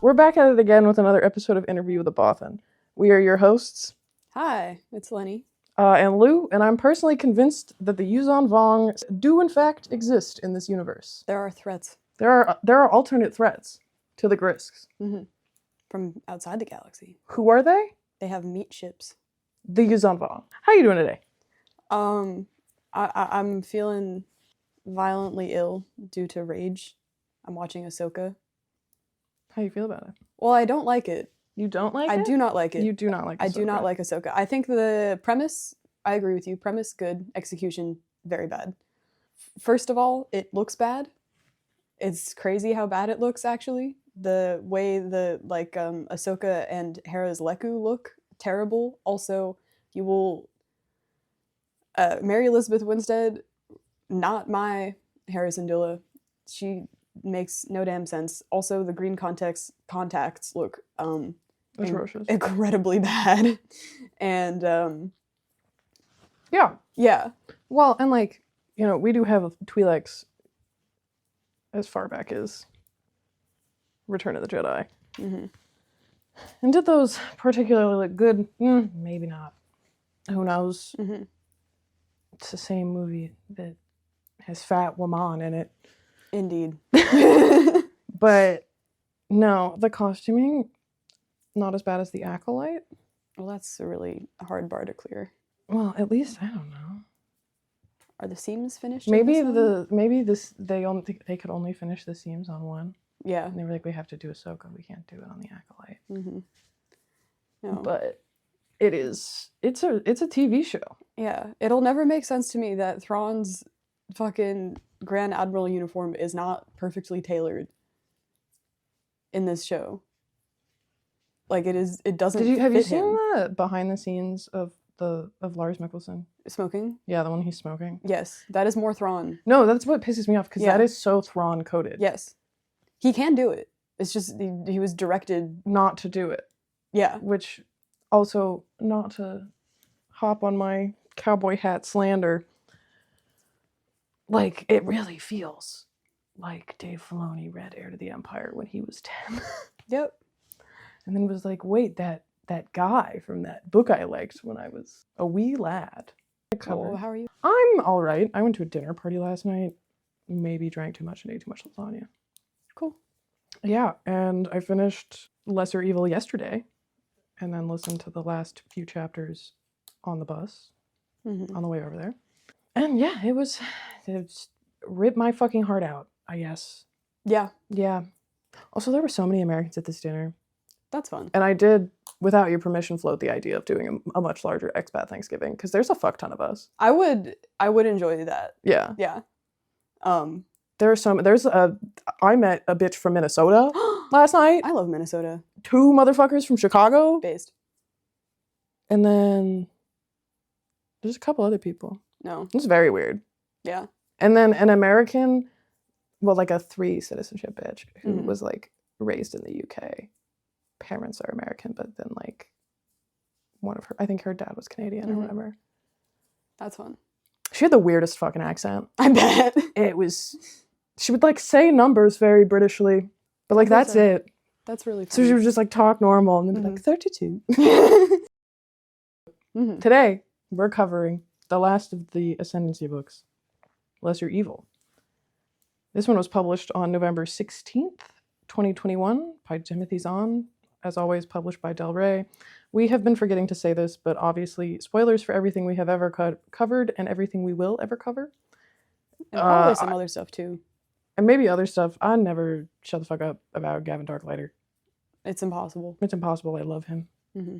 We're back at it again with another episode of Interview with a Bothan. We are your hosts. Hi, it's Lenny. And Lou, and I'm personally convinced that the Yuuzhan Vong do in fact exist in this universe. There are threats. There are alternate threats to the Grisks. Mm-hmm. From outside the galaxy. Who are they? They have meat ships. The Yuuzhan Vong. How are you doing today? I'm feeling violently ill due to rage. I'm watching Ahsoka. How do you feel about it? Well, I don't like it. You don't like it? I do not like it. You do not like Ahsoka. I do not like Ahsoka. I think the premise, I agree with you. Premise, good. Execution, very bad. First of all, it looks bad. It's crazy how bad it looks, actually. The way Ahsoka and Hera's Leku look, terrible. Also, you will... Mary Elizabeth Winstead, not my Hera Syndulla. She makes no damn sense. Also, the green contacts look atrocious, incredibly bad, and yeah. Well, and we do have Twi'leks as far back as Return of the Jedi, mm-hmm. and did those particularly look good? Maybe not. Who knows? Mm-hmm. It's the same movie that has Fat Woman in it. Indeed. But no, the costuming, not as bad as the Acolyte. Well, that's a really hard bar to clear. Well, at least I don't know. Are the seams finished? They could only finish the seams on one. Yeah. And they were like, we have to do Ahsoka. We can't do it on the Acolyte. Mm-hmm. No. But it's a TV show. Yeah, it'll never make sense to me that Thrawn's fucking Grand Admiral uniform is not perfectly tailored in this show. Like it doesn't. Have you fit seen him. the behind the scenes of Lars Mikkelsen Smoking? Yeah, the one he's smoking. Yes, that is more Thrawn. No, that's what pisses me off because that is so Thrawn coded. Yes, he can do it. It's just he was directed not to do it. Yeah, which also, not to hop on my cowboy hat slander, it really feels like Dave Filoni read Heir to the Empire when he was 10. Yep. And then was like, wait, that guy from that book I liked when I was a wee lad. Oh, how are you? I'm all right. I went to a dinner party last night. Maybe drank too much and ate too much lasagna. Cool. Yeah, and I finished Lesser Evil yesterday and then listened to the last few chapters on the bus on the way over there. And yeah, it ripped my fucking heart out, I guess. Yeah. Yeah. Also, there were so many Americans at this dinner. That's fun. And I did, without your permission, float the idea of doing a much larger expat Thanksgiving, because there's a fuck ton of us. I would enjoy that. Yeah. Yeah. I met a bitch from Minnesota last night. I love Minnesota. 2 motherfuckers from Chicago. Based. And then there's a couple other people. No. It's very weird. Yeah. And then an American, well, a 3 citizenship bitch who was raised in the UK. Parents are American, but then one of her, I think her dad was Canadian or whatever. That's fun. She had the weirdest fucking accent. I bet. She would say numbers very Britishly, but that's it. That's really funny. So she would just talk normal and then be 32. Today, we're covering the last of the Ascendancy books, Lesser Evil. This one was published on November 16th, 2021 by Timothy Zahn, as always published by Del Rey. We have been forgetting to say this, but obviously spoilers for everything we have ever covered and everything we will ever cover. And probably some other stuff too. And maybe other stuff. I never shut the fuck up about Gavin Darklighter. It's impossible. It's impossible. I love him. Mm-hmm.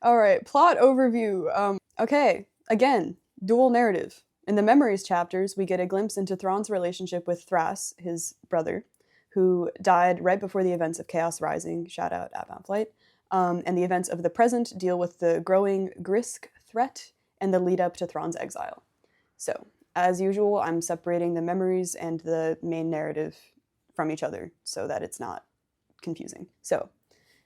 All right, plot overview. Okay, again, dual narrative. In the Memories chapters, we get a glimpse into Thrawn's relationship with Thrass, his brother, who died right before the events of Chaos Rising, shout out Avant Flight, and the events of the present deal with the growing Grisk threat and the lead up to Thrawn's exile. So, as usual, I'm separating the memories and the main narrative from each other so that it's not confusing. So,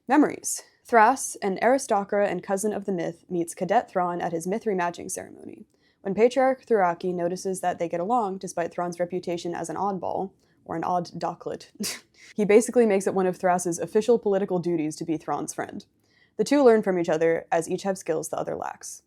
memories. Thrass, an aristocrat and cousin of the Myth, meets Cadet Thrawn at his Myth rematching ceremony. When Patriarch Thuraki notices that they get along, despite Thrawn's reputation as an oddball, or an odd doclet. He basically makes it one of Thrass's official political duties to be Thrawn's friend. The two learn from each other, as each have skills the other lacks.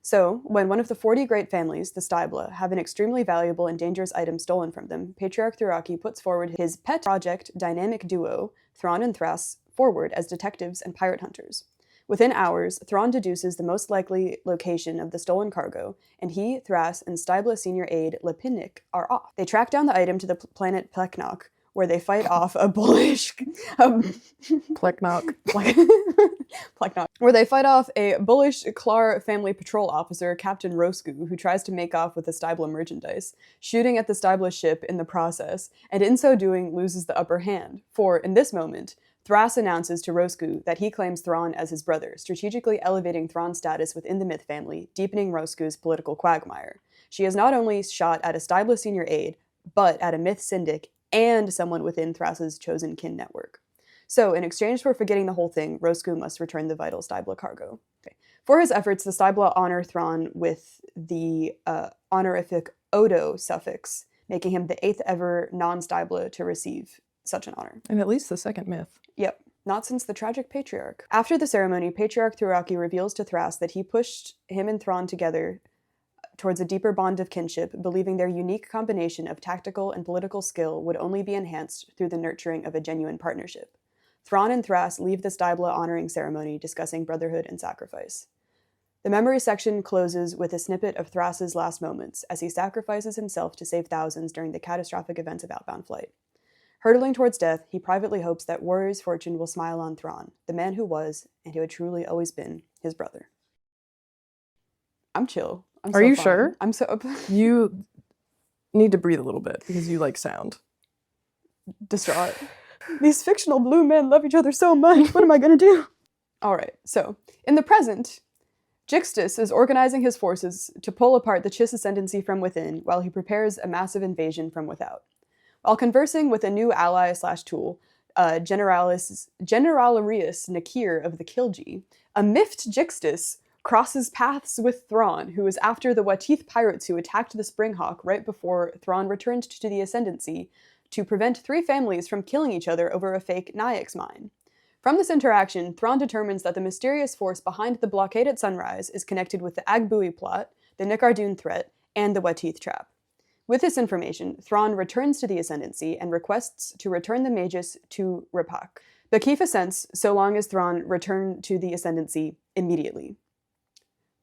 So, when one of the 40 great families, the Stybla, have an extremely valuable and dangerous item stolen from them, Patriarch Thuraki puts forward his pet project dynamic duo, Thrawn and Thrass, forward as detectives and pirate hunters. Within hours, Thrawn deduces the most likely location of the stolen cargo, and he, Thrass, and Stybla senior aide Lepinik are off. They track down the item to the planet Pleknok, where they fight off a bullish... Pleknok. Pleknok. Where they fight off a bullish Klar family patrol officer, Captain Rosku, who tries to make off with the Stybla merchandise, shooting at the Stybla ship in the process, and in so doing loses the upper hand. For, in this moment, Thrass announces to Rosku that he claims Thrawn as his brother, strategically elevating Thrawn's status within the Myth family, deepening Rosku's political quagmire. She has not only shot at a Stybla senior aide, but at a Myth syndic and someone within Thrass's chosen kin network. So, in exchange for forgetting the whole thing, Rosku must return the vital Stybla cargo. Okay. For his efforts, the Stybla honor Thrawn with the honorific Odo suffix, making him the 8th ever non-Stybla to receive such an honor. And at least the second myth. Yep, not since the tragic Patriarch. After the ceremony, Patriarch Thuraki reveals to Thrass that he pushed him and Thrawn together towards a deeper bond of kinship, believing their unique combination of tactical and political skill would only be enhanced through the nurturing of a genuine partnership. Thrawn and Thrass leave the Stybla honoring ceremony, discussing brotherhood and sacrifice. The memory section closes with a snippet of Thrass's last moments, as he sacrifices himself to save thousands during the catastrophic events of Outbound Flight. Hurtling towards death, he privately hopes that Warrior's fortune will smile on Thrawn, the man who was, and who had truly always been, his brother. I'm chill. Are you sure? I'm so... You need to breathe a little bit, because you like sound distraught. These fictional blue men love each other so much. What am I going to do? All right, so, in the present, Jixtus is organizing his forces to pull apart the Chiss Ascendancy from within while he prepares a massive invasion from without. While conversing with a new ally/tool, Generalarius Nakir of the Kilji, a miffed Jixtus crosses paths with Thrawn, who is after the Watith pirates who attacked the Springhawk right before Thrawn returned to the Ascendancy to prevent 3 families from killing each other over a fake Nyx mine. From this interaction, Thrawn determines that the mysterious force behind the blockade at Sunrise is connected with the Agbui plot, the Nicardune threat, and the Watith trap. With this information, Thrawn returns to the Ascendancy and requests to return the Magus to Repak. Bakif assents so long as Thrawn return to the Ascendancy immediately.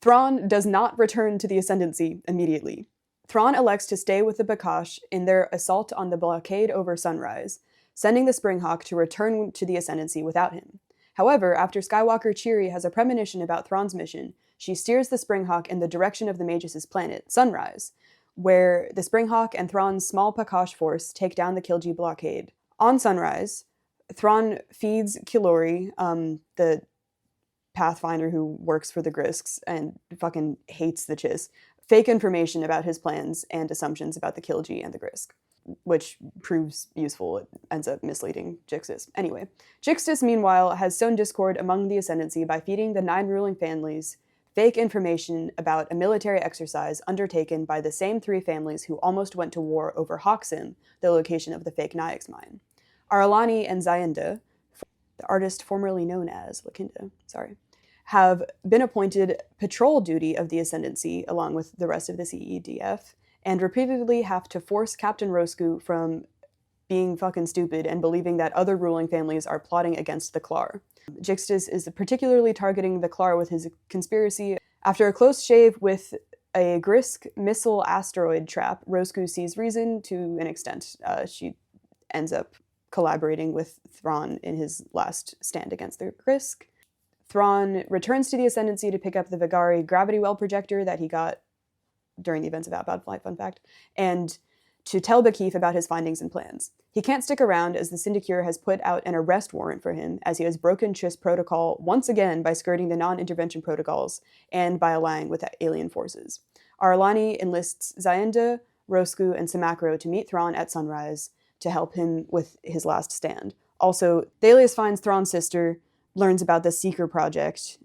Thrawn does not return to the Ascendancy immediately. Thrawn elects to stay with the Bakash in their assault on the blockade over Sunrise, sending the Springhawk to return to the Ascendancy without him. However, after Skywalker Cheery has a premonition about Thrawn's mission, she steers the Springhawk in the direction of the Magus' planet, Sunrise, where the Springhawk and Thrawn's small Bakash force take down the Kilji blockade. On Sunrise, Thrawn feeds Kilori, the Pathfinder who works for the Grisks and fucking hates the Chiss, fake information about his plans and assumptions about the Kilji and the Grisk, which proves useful. It ends up misleading Jixtus. Anyway, Jixtus, meanwhile, has sown discord among the Ascendancy by feeding the 9 ruling families fake information about a military exercise undertaken by the same 3 families who almost went to war over Hoxim, the location of the fake Nyx mine. Aralani and Zayenda, the artist formerly known as Lakinda, have been appointed patrol duty of the Ascendancy along with the rest of the CEDF, and repeatedly have to force Captain Rosku from being fucking stupid and believing that other ruling families are plotting against the Klar. Jixtus is particularly targeting the Klar with his conspiracy. After a close shave with a Grisk missile asteroid trap, Rosku sees reason to an extent. She ends up collaborating with Thrawn in his last stand against the Grisk. Thrawn returns to the Ascendancy to pick up the Vigari gravity well projector that he got during the events of Outbound Flight, fun fact, and to tell Bakif about his findings and plans. He can't stick around as the Syndicure has put out an arrest warrant for him, as he has broken Chiss protocol once again by skirting the non-intervention protocols and by allying with alien forces. Aralani enlists Zayenda, Rosku, and Samakro to meet Thrawn at Sunrise to help him with his last stand. Also, Thalius finds Thrawn's sister, learns about the Seeker project,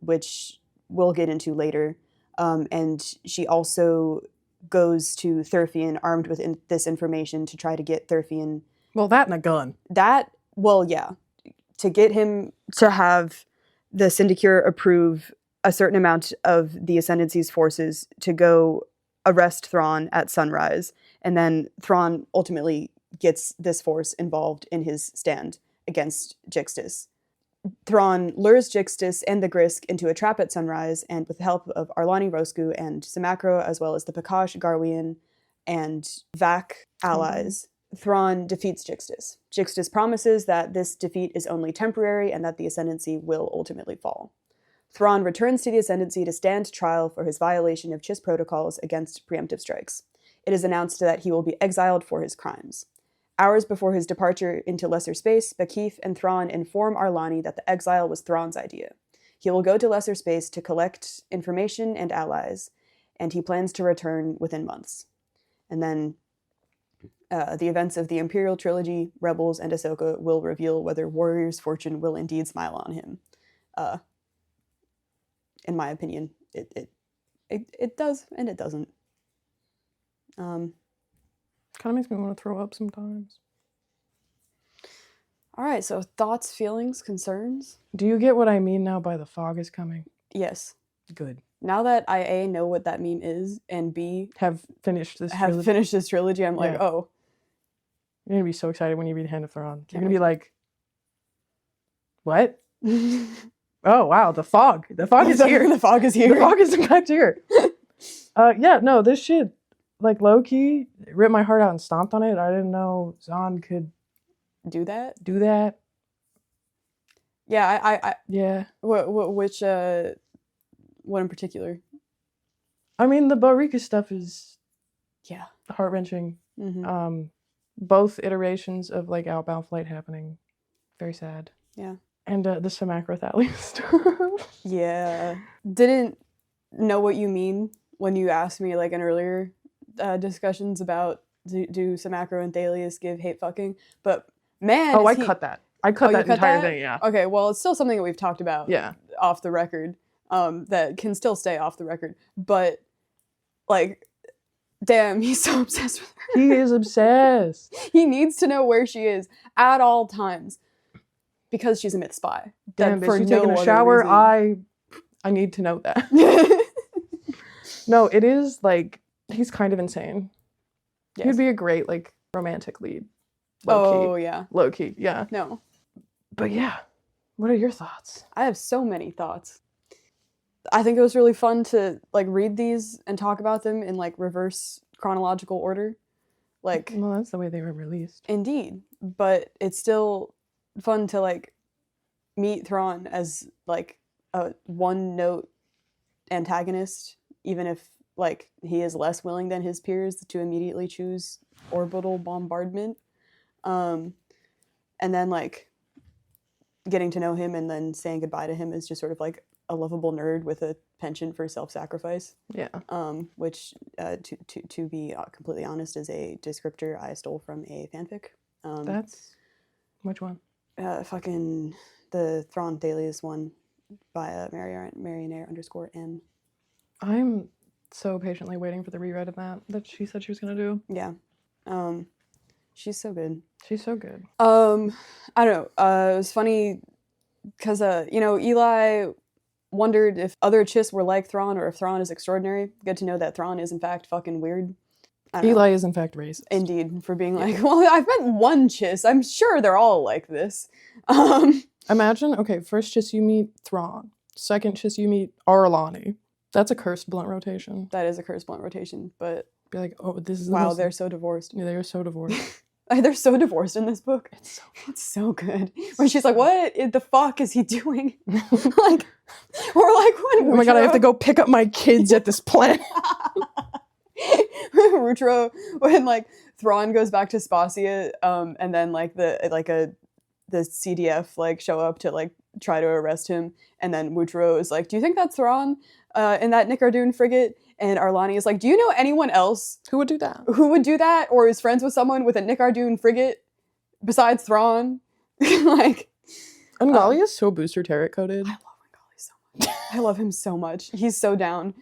which we'll get into later, and she also goes to Thurfian armed with this information to try to get Thurfian. Well, that and a gun. To get him to have the Syndicure approve a certain amount of the Ascendancy's forces to go arrest Thrawn at sunrise. And then Thrawn ultimately gets this force involved in his stand against Jixtus. Thrawn lures Jixtus and the Grisk into a trap at sunrise, and with the help of Arlani Rosku and Samacro, as well as the Pakash, Garwian, and Vac allies, Thrawn defeats Jixtus. Jixtus promises that this defeat is only temporary and that the Ascendancy will ultimately fall. Thrawn returns to the Ascendancy to stand trial for his violation of Chiss protocols against preemptive strikes. It is announced that he will be exiled for his crimes. Hours before his departure into lesser space, Bakif and Thrawn inform Arlani that the exile was Thrawn's idea. He will go to lesser space to collect information and allies, and he plans to return within months. And then the events of the Imperial Trilogy, Rebels, and Ahsoka will reveal whether Warrior's fortune will indeed smile on him. In my opinion, it does, and it doesn't. Kind of makes me want to throw up sometimes. All right, so thoughts, feelings, concerns? Do you get what I mean now by the fog is coming? Yes. Good. Now that I A, know what that meme is, and B, have finished this trilogy, I'm like, oh. You're going to be so excited when you read Hand of Thrawn. You're going to be like, what? Oh, wow, the fog. The fog is here. The fog is here. The fog is in fact here. This shit, like, low-key, ripped my heart out and stomped on it. I didn't know Zahn could do that. Yeah, yeah. What in particular? I mean, the Borica stuff is heart-wrenching. Mm-hmm. Both iterations of, like, outbound flight happening. Very sad. Yeah. And the Samacro Thalia stuff. Yeah. Didn't know what you mean when you asked me, like, in earlier discussions about do Samacro and Thalius give hate fucking, but man, I cut that. I cut that entire thing, yeah. Okay, well, it's still something that we've talked about off the record, that can still stay off the record, but, like, damn, he's so obsessed with her. He is obsessed. He needs to know where she is at all times, because she's a myth spy. Damn, bitch, you taking a shower? I need to know that. No, it is, like, he's kind of insane. Yes. He'd be a great, like, romantic lead. Low-key. Yeah. Low-key, yeah. No. But yeah, what are your thoughts? I have so many thoughts. I think it was really fun to, like, read these and talk about them in, like, reverse chronological order. Like, well, that's the way they were released. Indeed. But it's still fun to, like, meet Thrawn as, like, a one-note antagonist, even if, like, he is less willing than his peers to immediately choose orbital bombardment. And then, like, getting to know him and then saying goodbye to him is just sort of, like, a lovable nerd with a penchant for self-sacrifice. Yeah. Which, to be completely honest, is a descriptor I stole from a fanfic. That's... Which one? Fucking the Thrawn Thalius one by Marionaire_M. I'm so patiently waiting for the rewrite of that she said she was going to do. Yeah. She's so good. She's so good. I don't know. It was funny because, Eli wondered if other Chiss were like Thrawn or if Thrawn is extraordinary. Good to know that Thrawn is in fact fucking weird. Eli is in fact racist. Indeed, for being like, well, I've met one Chiss. I'm sure they're all like this. Imagine, okay, first Chiss you meet Thrawn. Second Chiss you meet Arlani. That's a cursed blunt rotation. That is a cursed blunt rotation, but... Be like, oh, this is... Wow, they're so divorced. Yeah, they are so divorced. They're so divorced in this book. It's so good. When she's like, what the fuck is he doing? Like, or like when... Oh my god, I have to go pick up my kids at this planet. Rutro, when, like, Thrawn goes back to Spacia, and then, like, the CDF, like, show up to, like, try to arrest him, and then Wootro is like, do you think that's Thrawn in that Nicardoon frigate? And Arlani is like, do you know anyone else who would do that? Or is friends with someone with a Nicardoon frigate besides Thrawn? Like, Ungali is so booster tarot coded. I love Ungali so much. I love him so much. He's so down.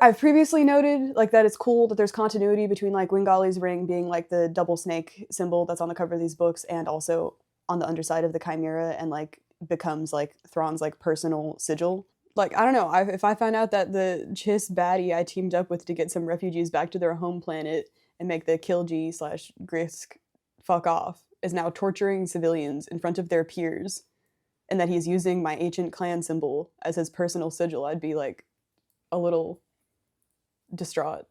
I've previously noted like that it's cool that there's continuity between like Wingali's ring being like the double snake symbol that's on the cover of these books, and also on the underside of the Chimera, and like becomes like Thrawn's like personal sigil. Like, I don't know, if I find out that the Chiss baddie I teamed up with to get some refugees back to their home planet and make the Kilji/Grisk fuck off is now torturing civilians in front of their peers, and that he's using my ancient clan symbol as his personal sigil, I'd be like a little distraught.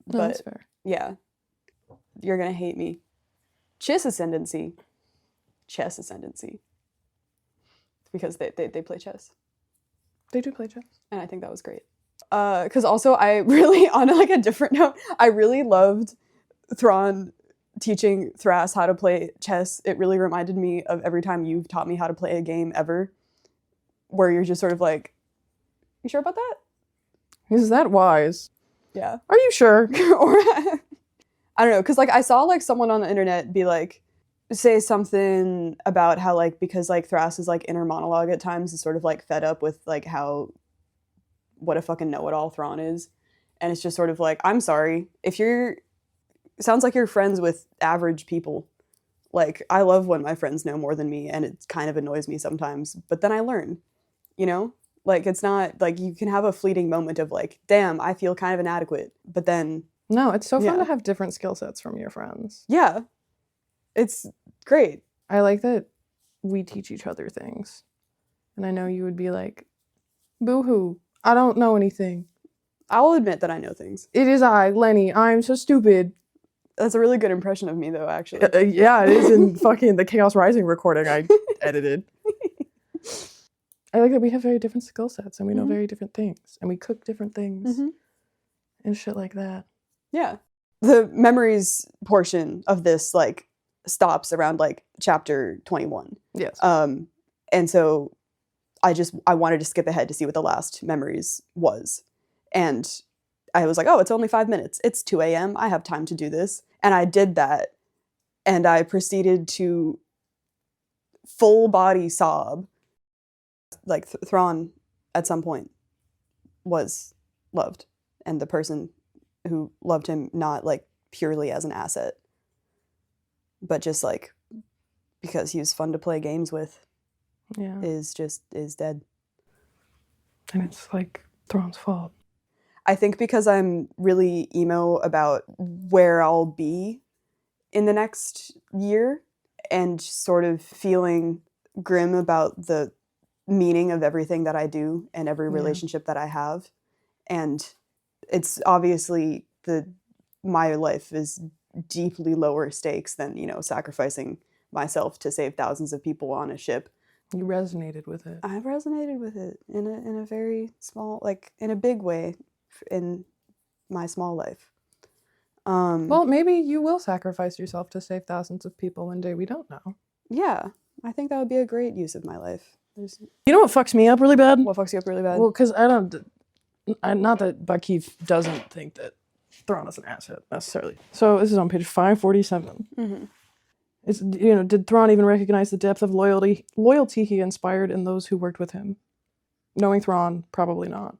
No, But that's fair. yeah, you're gonna hate me. Chess Ascendancy. Because they play chess. They do play chess. And I think that was great. Because also I really, on like a different note, I really loved Thrawn teaching Thrass how to play chess. It really reminded me of every time you've taught me how to play a game ever, where you're just sort of like, you sure about that? Is that wise? Yeah. Are you sure? Or I don't know, because like I saw like someone on the internet be like, say something about how like, because like Thrass's like inner monologue at times is sort of like fed up with like how what a fucking know-it-all Thrawn is, and it's just sort of like, I'm sorry if you're, sounds like you're friends with average people. Like, I love when my friends know more than me, and it kind of annoys me sometimes, but then I learn, you know? Like, it's not like you can have a fleeting moment of like, damn, I feel kind of inadequate, but then No, it's so fun Yeah. to have different skill sets from your friends. yeah, it's great. I like that we teach each other things. And I know you would be like, boo-hoo, I don't know anything. I'll admit that I know things. It is I, Lenny, I'm so stupid. That's a really good impression of me, though, actually. Yeah, it is in fucking the Chaos Rising recording I edited. I like that we have very different skill sets, and we know Mhm. very different things, and we cook different things Mhm. and shit like that. Yeah. The memories portion of this, like, stops around, like, chapter 21. Yes. And so I wanted to skip ahead to see what the last memories was. And I was like, oh, it's only 5 minutes. It's 2 a.m. I have time to do this. And I did that. And I proceeded to full body sob. Like, Thrawn at some point was loved. And the person who loved him, not like purely as an asset, but just like because he was fun to play games with, Yeah. is dead. And it's like Thrawn's fault. I think because I'm really emo about where I'll be in the next year, and sort of feeling grim about the meaning of everything that I do and every Yeah. relationship that I have. And it's obviously my life is deeply lower stakes than, you know, sacrificing myself to save thousands of people on a ship. You resonated with it. I've resonated with it in a very small, like, in a big way in my small life. Well, maybe you will sacrifice yourself to save thousands of people one day. We don't know. Yeah, I think that would be a great use of my life. You know what fucks me up really bad? What fucks you up really bad? Well, because not that Bakif doesn't think that Thrawn is an asset necessarily. So this is on page 547. Mm-hmm. It's, did Thrawn even recognize the depth of loyalty he inspired in those who worked with him? Knowing Thrawn, probably not.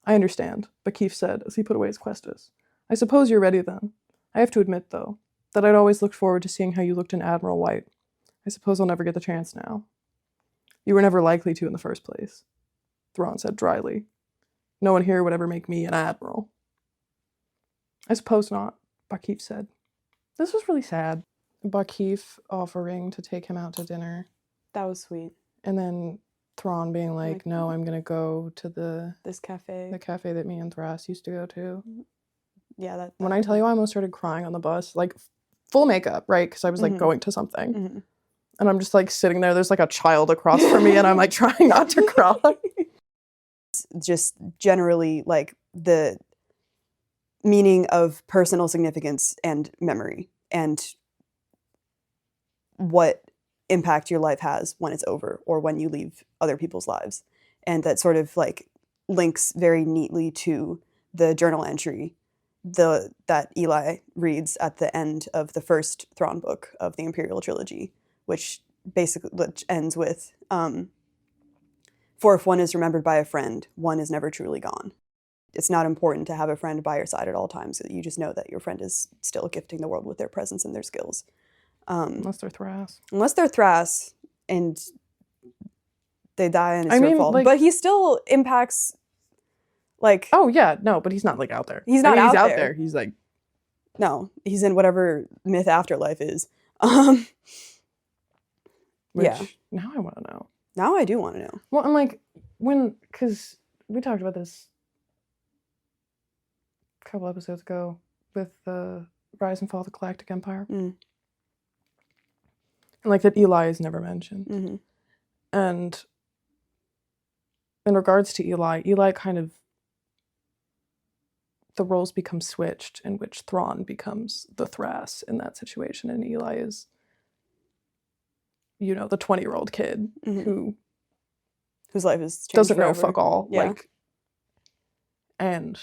I understand, Bakif said as he put away his questus. I suppose you're ready then. I have to admit, though, that I'd always looked forward to seeing how you looked in Admiral White. I suppose I'll never get the chance now. You were never likely to in the first place, Thrawn said dryly. No one here would ever make me an admiral. I suppose not, Bakif said. This was really sad. Bakif offering to take him out to dinner, That was sweet. and then Thrawn being like, no, I'm gonna go to the cafe. cafe that me and Thrass used to go to. Yeah, that. When I tell you I almost started crying on the bus, like full makeup, right? Because I was like Mhm. going to something. Mm-hmm. And I'm just like sitting there, there's like a child across from me, and I'm like trying not to cry. Just generally, like, the meaning of personal significance and memory, and what impact your life has when it's over or when you leave other people's lives. And that sort of like links very neatly to the journal entry that Eli reads at the end of the first Thrawn book of the Imperial Trilogy, which ends with, for if one is remembered by a friend, one is never truly gone. it's not important to have a friend by your side at all times. You just know that your friend is still gifting the world with their presence and their skills. Unless they're Thrass. Unless they're Thrass and they die and it's I your mean, fault. like- But he still impacts, like... Oh, yeah, no, but he's not, like, out there. He's not I mean, he's out out there. there. He's, like... No, he's in whatever myth afterlife is. Which, Yeah. now I want to know. Now I do want to know. Well, and, like, because we talked about this a couple episodes ago with the Rise and Fall of the Galactic Empire. Mm. And, like, that Eli is never mentioned. Mm-hmm. And in regards to Eli kind of, the roles become switched, in which Thrawn becomes the Thrass in that situation, and Eli is, you know, the 20-year-old kid who whose life is changed doesn't know forever. fuck all. Yeah. Like, and,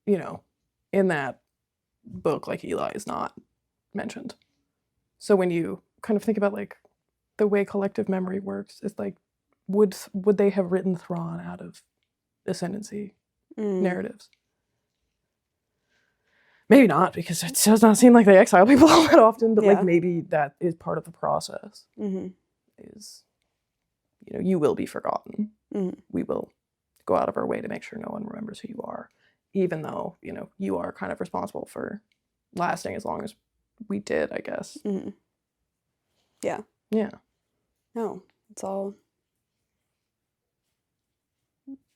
you know, in that book, like, Eli is not mentioned. So when you kind of think about, like, the way collective memory works, it's like, would they have written Thrawn out of Ascendancy narratives? Maybe not, because it does not seem like they exile people all that often, but, Yeah. like, maybe that is part of the process. Is, you know, you will be forgotten. We will go out of our way to make sure no one remembers who you are, even though, you know, you are kind of responsible for lasting as long as we did, I guess. Yeah. Yeah. No, it's all...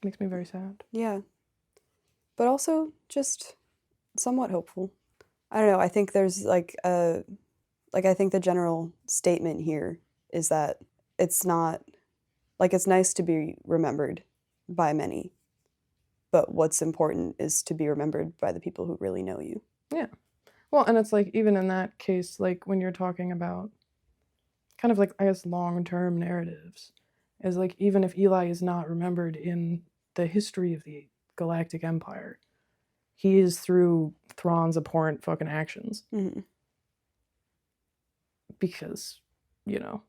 Makes me very sad. Yeah. But also just somewhat hopeful. I don't know, I think there's like I think the general statement here is that it's not, like, it's nice to be remembered by many, but what's important is to be remembered by the people who really know you. Yeah. Well, and it's like, even in that case, like, when you're talking about kind of, like, I guess, long-term narratives, is like, even if Eli is not remembered in the history of the Galactic Empire, he is through Thrawn's abhorrent fucking actions. Because, you know,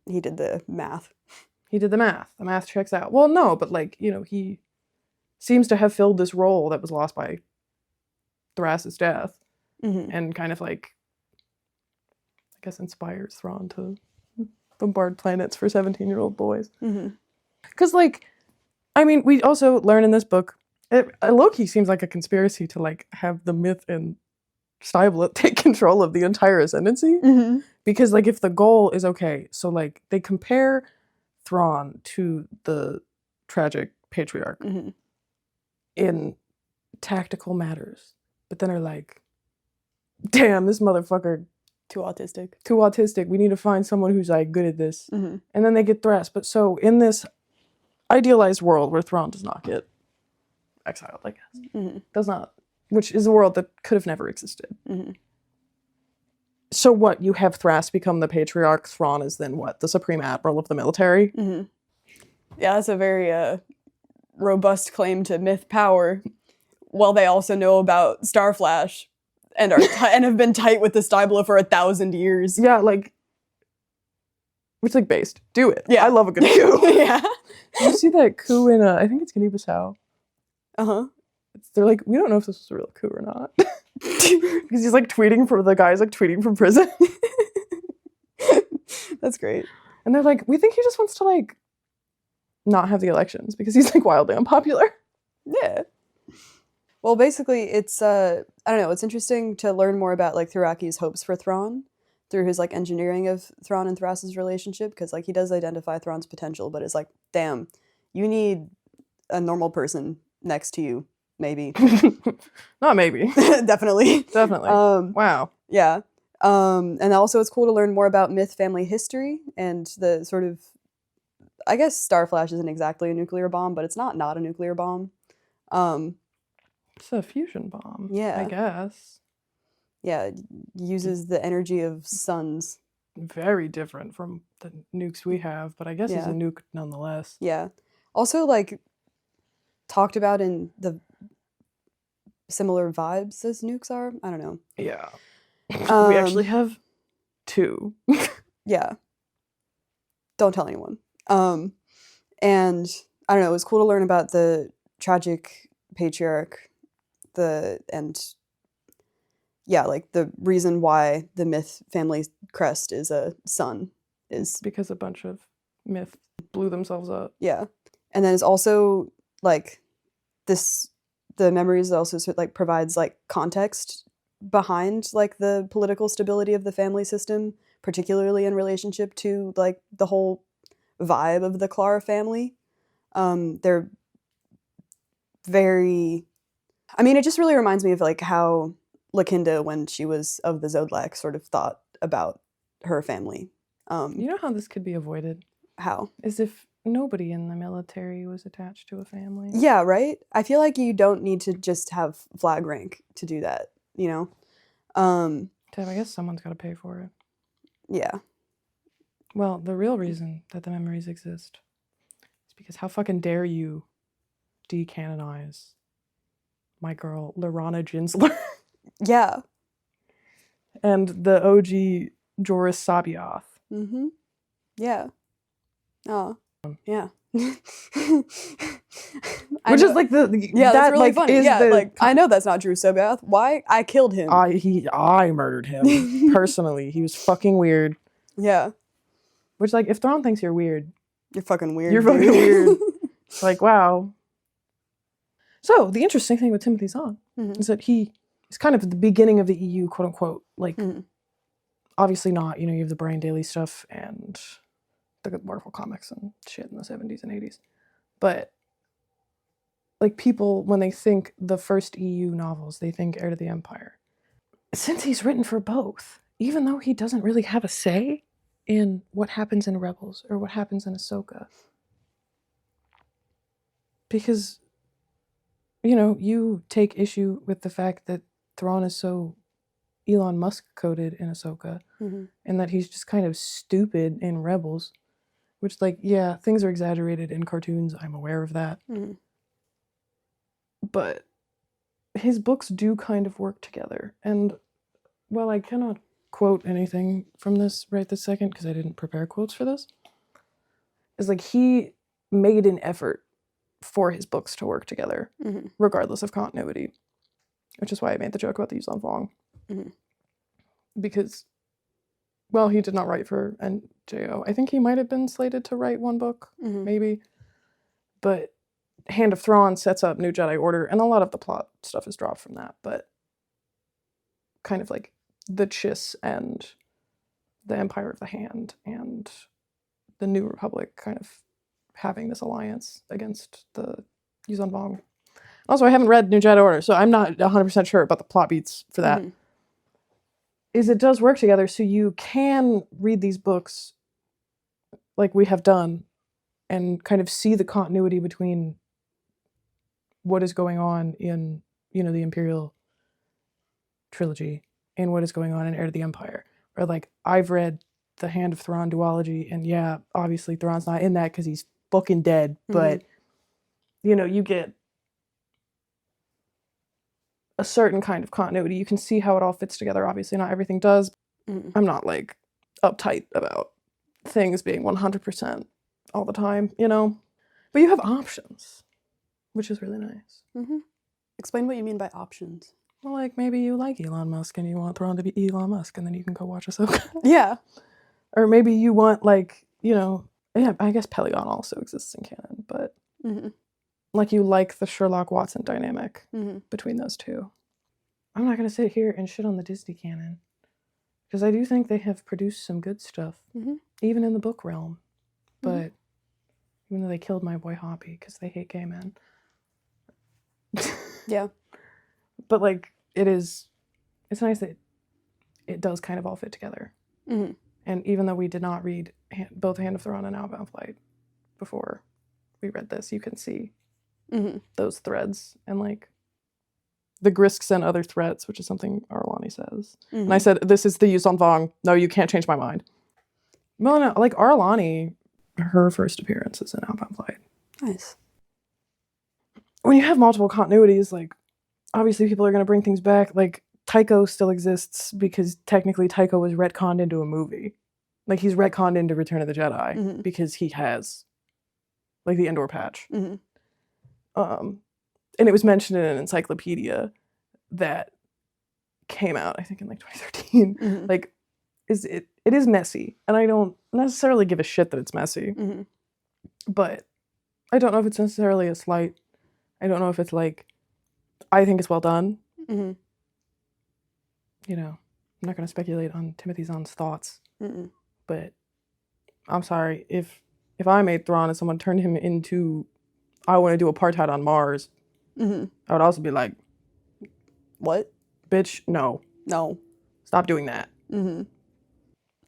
He did the math. he did the math. The math checks out. Well, no, but, like, you know, he seems to have filled this role that was lost by Thrass's death, and kind of, like, I guess, inspires Thrawn to bombard planets for 17-year-old boys. Because, like, I mean, we also learn in this book, low-key seems like a conspiracy to, like, have the myth and Stiblet take control of the entire Ascendancy. Because, like, if the goal is, okay, so, like, they compare Thrawn to the tragic patriarch in tactical matters, but then are like, damn, this motherfucker Too autistic. too autistic. We need to find someone who's, like, good at this. And then they get Thrass. But so in this idealized world where Thrawn does not get exiled, I guess, does not, which is a world that could have never existed. So what, you have Thrass become the patriarch, Thrawn is then what, the supreme admiral of the military? Yeah, that's a very robust claim to myth power, while they also know about Starflash and are and have been tight with the Stibla for 1,000 years. Yeah, like, it's, like, based. Do it. Yeah. I love a good coup. Yeah. Did you see that coup in, I think it's Guinea-Bissau? They're like, we don't know if this was a real coup or not. Because he's, like, tweeting from, the guy's, like, tweeting from prison. That's great. And they're like, we think he just wants to, like, not have the elections because he's, like, wildly unpopular. Yeah. Well, basically, it's, I don't know, it's interesting to learn more about, like, Thuraki's hopes for Thrawn through his, like, engineering of Thrawn and Thrass's relationship, because, like, he does identify Thrawn's potential, but it's like, damn, you need a normal person next to you, maybe. Not maybe. Definitely. Definitely. Wow. Yeah. And also it's cool to learn more about myth family history and the sort of, I guess Starflash isn't exactly a nuclear bomb, but it's not a nuclear bomb. It's a fusion bomb. Yeah. I guess. Yeah, it uses the energy of suns. Very different from the nukes we have, but I guess it's a Yeah. nuke nonetheless. Yeah. Also, like, talked about in the similar vibes as nukes are. I don't know. Yeah. We actually have two. Yeah. Don't tell anyone. And I don't know, it was cool to learn about the tragic patriarch, and the reason why the Myth family crest is a sun is because a bunch of myth blew themselves up. Yeah. And then it's also like the memories also sort of like provides like context behind like the political stability of the family system, particularly in relationship to like the whole vibe of the Clara family. They're very, I mean, it just really reminds me of like how Lakinda, when she was of the Zodlak, sort of thought about her family. You know how this could be avoided? How? Is if nobody in the military was attached to a family. Yeah, right? I feel like you don't need to just have flag rank to do that, you know? Tab, I guess someone's got to pay for it. Yeah. Well, the real reason that the memories exist is because how fucking dare you decanonize my girl, Lorana Jinsler, Yeah. and the OG Joris Sabioth. Mm-hmm. Yeah. Oh. Yeah. Which is like yeah, that's really funny. Yeah, I know that's not Drew Sobath. Why? I killed him. I murdered him personally. He was fucking weird. Yeah. Which, like, if Thrawn thinks you're weird, you're fucking weird. You're fucking weird. Like, wow. So the interesting thing with Timothy Zahn is that he is kind of at the beginning of the EU, quote unquote. Like, obviously not. You know, you have the Brian Daly stuff and the Marvel comics and shit in the 70s and 80s. But, like, people, when they think the first EU novels, they think Heir to the Empire. Since he's written for both, even though he doesn't really have a say in what happens in Rebels or what happens in Ahsoka. Because, you know, you take issue with the fact that Thrawn is so Elon Musk coded in Ahsoka and that he's just kind of stupid in Rebels. Which, like, yeah, things are exaggerated in cartoons. I'm aware of that. But his books do kind of work together. And while I cannot quote anything from this right this second, because I didn't prepare quotes for this, is like he made an effort for his books to work together, regardless of continuity. Which is why I made the joke about the Yuzhan Vong. Because, well, he did not write for NJO. I think he might have been slated to write one book, maybe. But Hand of Thrawn sets up New Jedi Order, and a lot of the plot stuff is dropped from that, but kind of like the Chiss and the Empire of the Hand and the New Republic kind of having this alliance against the Yuzhan Vong. Also, I haven't read New Jedi Order, so I'm not 100% sure about the plot beats for that. Is it does work together, so you can read these books like we have done and kind of see the continuity between what is going on in, you know, the Imperial trilogy and what is going on in Heir to the Empire. Or like, I've read the Hand of Thrawn duology, and yeah, obviously Thrawn's not in that because he's fucking dead, but, you know, you get a certain kind of continuity. You can see how it all fits together. Obviously not everything does. I'm not like uptight about things being 100% all the time, you know? But you have options, which is really nice. Explain what you mean by options. Well, like, maybe you like Elon Musk and you want Thrawn to be Elon Musk, and then you can go watch Ahsoka. Yeah. Or maybe you want, like, you know, yeah, I guess Pelion also exists in canon, but like, you like the Sherlock Watson dynamic between those two. I'm not going to sit here and shit on the Disney canon, because I do think they have produced some good stuff, even in the book realm. But even though they killed my boy Hoppy because they hate gay men. Yeah. But, like, it's nice that it does kind of all fit together. And even though we did not read both Hand of Thrawn and Outbound Flight before we read this, you can see those threads and, like, the Grisks and other threats, which is something Arlani says. And I said, this is the Yuzhan Vong. No, you can't change my mind. Well, no, like, Arlani, her first appearance is in Outbound Flight. Nice. When you have multiple continuities, like, obviously people are going to bring things back. Like, Tycho still exists because technically Tycho was retconned into a movie. Like, he's retconned into Return of the Jedi because he has like the Endor patch. Mm-hmm. And it was mentioned in an encyclopedia that came out, I think, in like 2013. Mm-hmm. Like, it is messy, and I don't necessarily give a shit that it's messy, Mm-hmm. but I don't know if it's necessarily a slight. I don't know if it's like, I think it's well done. Mm-hmm. You know, I'm not going to speculate on Timothy Zahn's thoughts, Mm-hmm. but I'm sorry if I made Thrawn and someone turned him into, I want to do apartheid on Mars, Mm-hmm. I would also be like, What? bitch, no, stop doing that. Mm-hmm.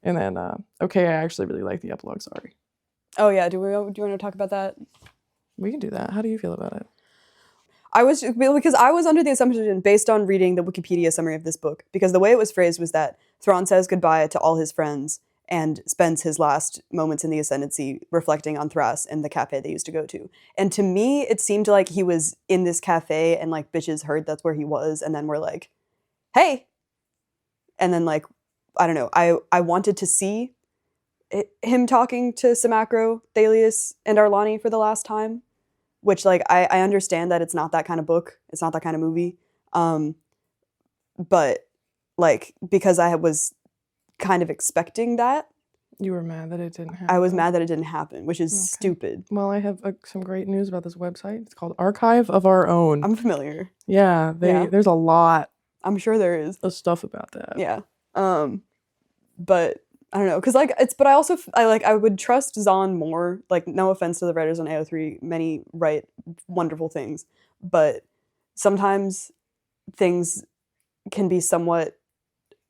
And then, okay, I actually really like the epilogue. Sorry, Oh yeah, do you want to talk about that? we can do that. How do you feel about it? Because I was under the assumption, based on reading the Wikipedia summary of this book, because the way it was phrased was that Thrawn says goodbye to all his friends and spends his last moments in the Ascendancy reflecting on Thrass and the cafe they used to go to. And to me, it seemed like he was in this cafe and like bitches heard that's where he was, and then were like, hey. And then like, I don't know, I wanted to see him talking to Samacro, Thalius, and Arlani for the last time. Which, like, I understand that it's not that kind of book. It's not that kind of movie. But, like, because I was kind of expecting that. You were mad that it didn't happen. I was mad that it didn't happen, which is stupid. Well, I have some great news about this website. It's called Archive of Our Own. I'm familiar. Yeah, there's a lot I'm sure there is. of stuff about that. Yeah. But I don't know, because like but I would trust Zahn more. Like, no offense to the writers on AO3, many write wonderful things, but sometimes things can be somewhat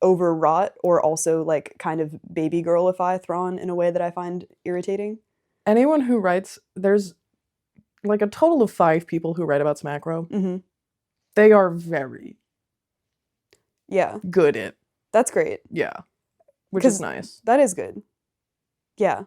overwrought or also like kind of baby girlify Thrawn in a way that I find irritating. Anyone who writes, there's like a total of 5 people who write about Samacro. Mm-hmm. They are very good at. That's great. Yeah. Which is nice. That is good. Yeah.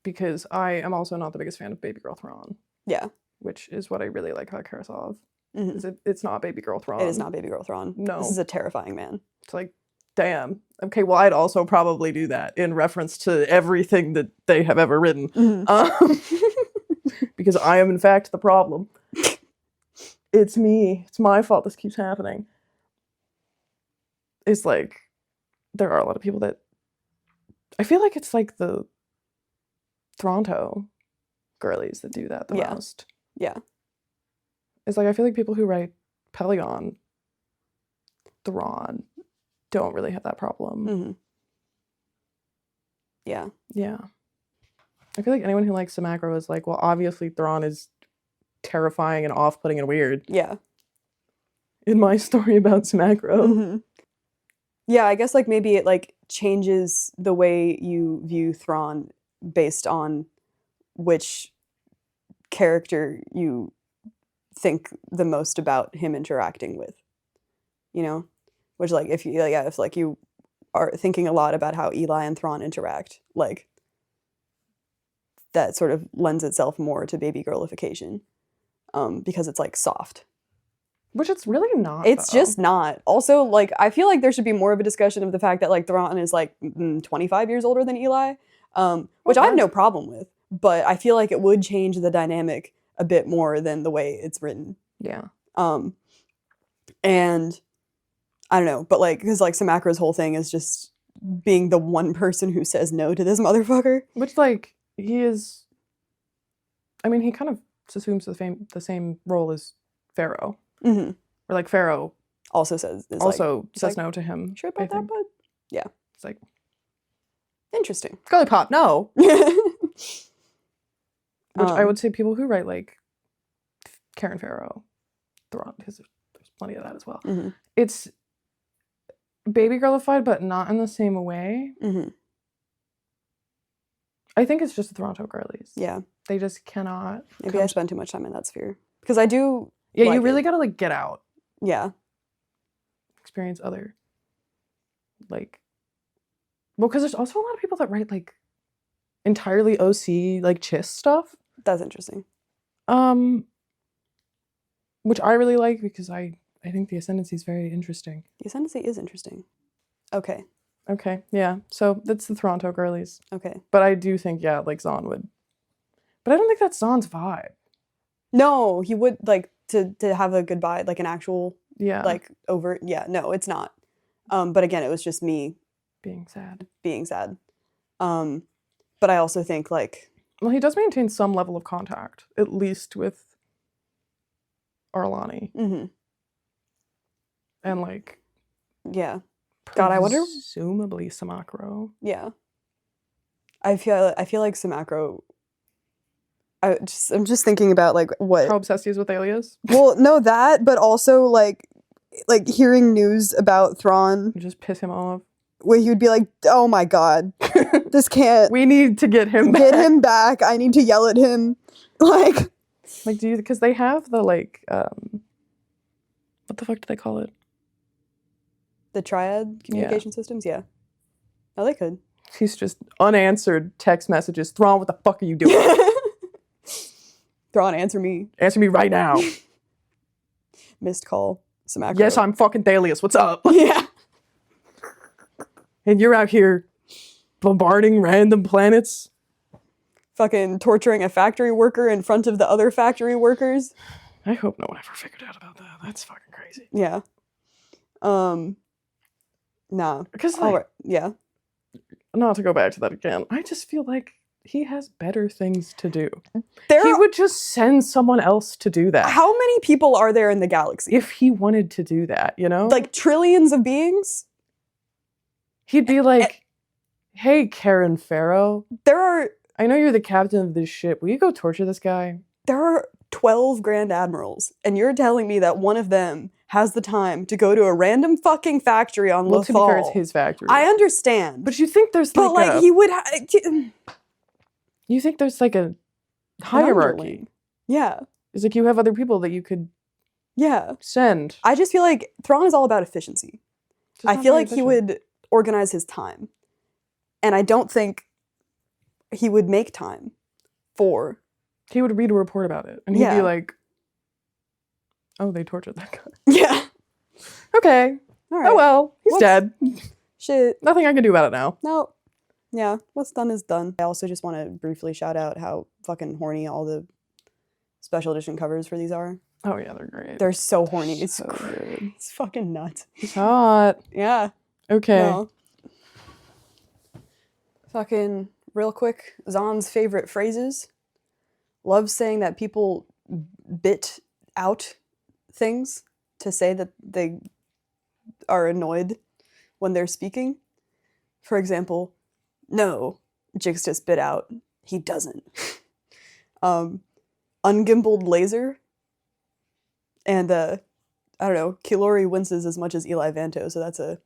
Because I am also not the biggest fan of Baby Girl Thrawn. Yeah. Which is what I really like about Karasov. Mm-hmm. It's not Baby Girl Thrawn. It is not Baby Girl Thrawn. No. This is a terrifying man. It's like, damn. Okay, well, I'd also probably do that in reference to everything that they have ever written. Mm-hmm. Because I am, in fact, the problem. It's me. It's my fault this keeps happening. It's like, there are a lot of people that, I feel like it's like the Toronto girlies that do that the most. Yeah. It's like, I feel like people who write Pelion, Thrawn, don't really have that problem. Mm-hmm. Yeah. Yeah. I feel like anyone who likes Samacro is like, well, obviously Thrawn is terrifying and off-putting and weird. Yeah. In my story about Samacro. Mm-hmm. Yeah, I guess like maybe it like changes the way you view Thrawn based on which character you think the most about him interacting with. You know? Which like if you are thinking a lot about how Eli and Thrawn interact, like that sort of lends itself more to baby girlification. Because it's like soft. Which it's really not. It's just not. Also, like, I feel like there should be more of a discussion of the fact that, like, Thrawn is, like, 25 years older than Eli, which I have no problem with. But I feel like it would change the dynamic a bit more than the way it's written. Yeah. And I don't know, but, like, because, like, Samacro's whole thing is just being the one person who says no to this motherfucker. Which, like, he is, I mean, he kind of assumes the same role as Pharaoh. Mm-hmm. Or like Pharaoh also says no to him. Sure about that, bud? Yeah. It's like, interesting. Girly pop, no. Which I would say people who write like Karen Pharaoh, Thrawn, because there's plenty of that as well. Mm-hmm. It's baby girlified, but not in the same way. Mm-hmm. I think it's just the Toronto girlies. Yeah. They just cannot. Maybe I spend too much time in that sphere. Because I do. Yeah, you really gotta like get out. Yeah. Experience other. Like. Well, because there's also a lot of people that write like entirely OC like Chiss stuff. That's interesting. Which I really like because I think the Ascendancy is very interesting. The Ascendancy is interesting. Okay. Okay, yeah. So that's the Toronto girlies. Okay. But I do think, yeah, like Zahn would. But I don't think that's Zahn's vibe. No, he would like to have a goodbye, like an actual Yeah. like over. Yeah, no, it's not. But again, it was just me being sad. But I also think like. Well, he does maintain some level of contact, at least with Arlani. Mm-hmm. And like. Yeah. God, I wonder. Presumably Samacro. Yeah. I feel like Samacro. I'm just thinking about like what. How obsessed he is with Alias. Well, no, that, but also like hearing news about Thrawn. You just piss him off. Where he would be like, "Oh my god, this can't. We need to get him back. Get him back. I need to yell at him." Like do you? Because they have the like, what the fuck do they call it? The triad communication systems. Yeah. Oh, they could. He's just unanswered text messages. Thrawn, what the fuck are you doing? Thrawn, answer me. Answer me right now. Missed call. Samacro. Yes, I'm fucking Thalius. What's up? Yeah. And you're out here bombarding random planets? Fucking torturing a factory worker in front of the other factory workers. I hope no one ever figured out about that. That's fucking crazy. Yeah. Nah. Because like, yeah. Not to go back to that again, I just feel like he has better things to do. He would just send someone else to do that. How many people are there in the galaxy? If he wanted to do that, you know? Like trillions of beings? He'd be like, hey, Karen Farrow. I know you're the captain of this ship. Will you go torture this guy? There are 12 Grand Admirals, and you're telling me that one of them has the time to go to a random fucking factory on Well, Lothal. to be fair, it's his factory. I understand. But you think there's like like he would you think there's like a hierarchy? Yeah. It's like you have other people that you could send. I just feel like Thrawn is all about efficiency. I feel like he would organize his time. And I don't think he would make time for... He would read a report about it. And he'd be like, oh, they tortured that guy. Yeah. Okay. All right. Oh, well. He's dead. Shit. Nothing I can do about it now. No. Yeah. What's done is done. I also just want to briefly shout out how fucking horny all the special edition covers for these are. Oh, yeah. They're great. They're so horny. It's so good. It's fucking nuts. It's hot. Yeah. Okay. No. Fucking real quick. Zahn's favorite phrases. Loves saying that people bit out things to say that they are annoyed when they're speaking. For example, no, Jix just bit out. He doesn't. Ungimbaled laser. And, I don't know, Kilori winces as much as Eli Vanto, so that's a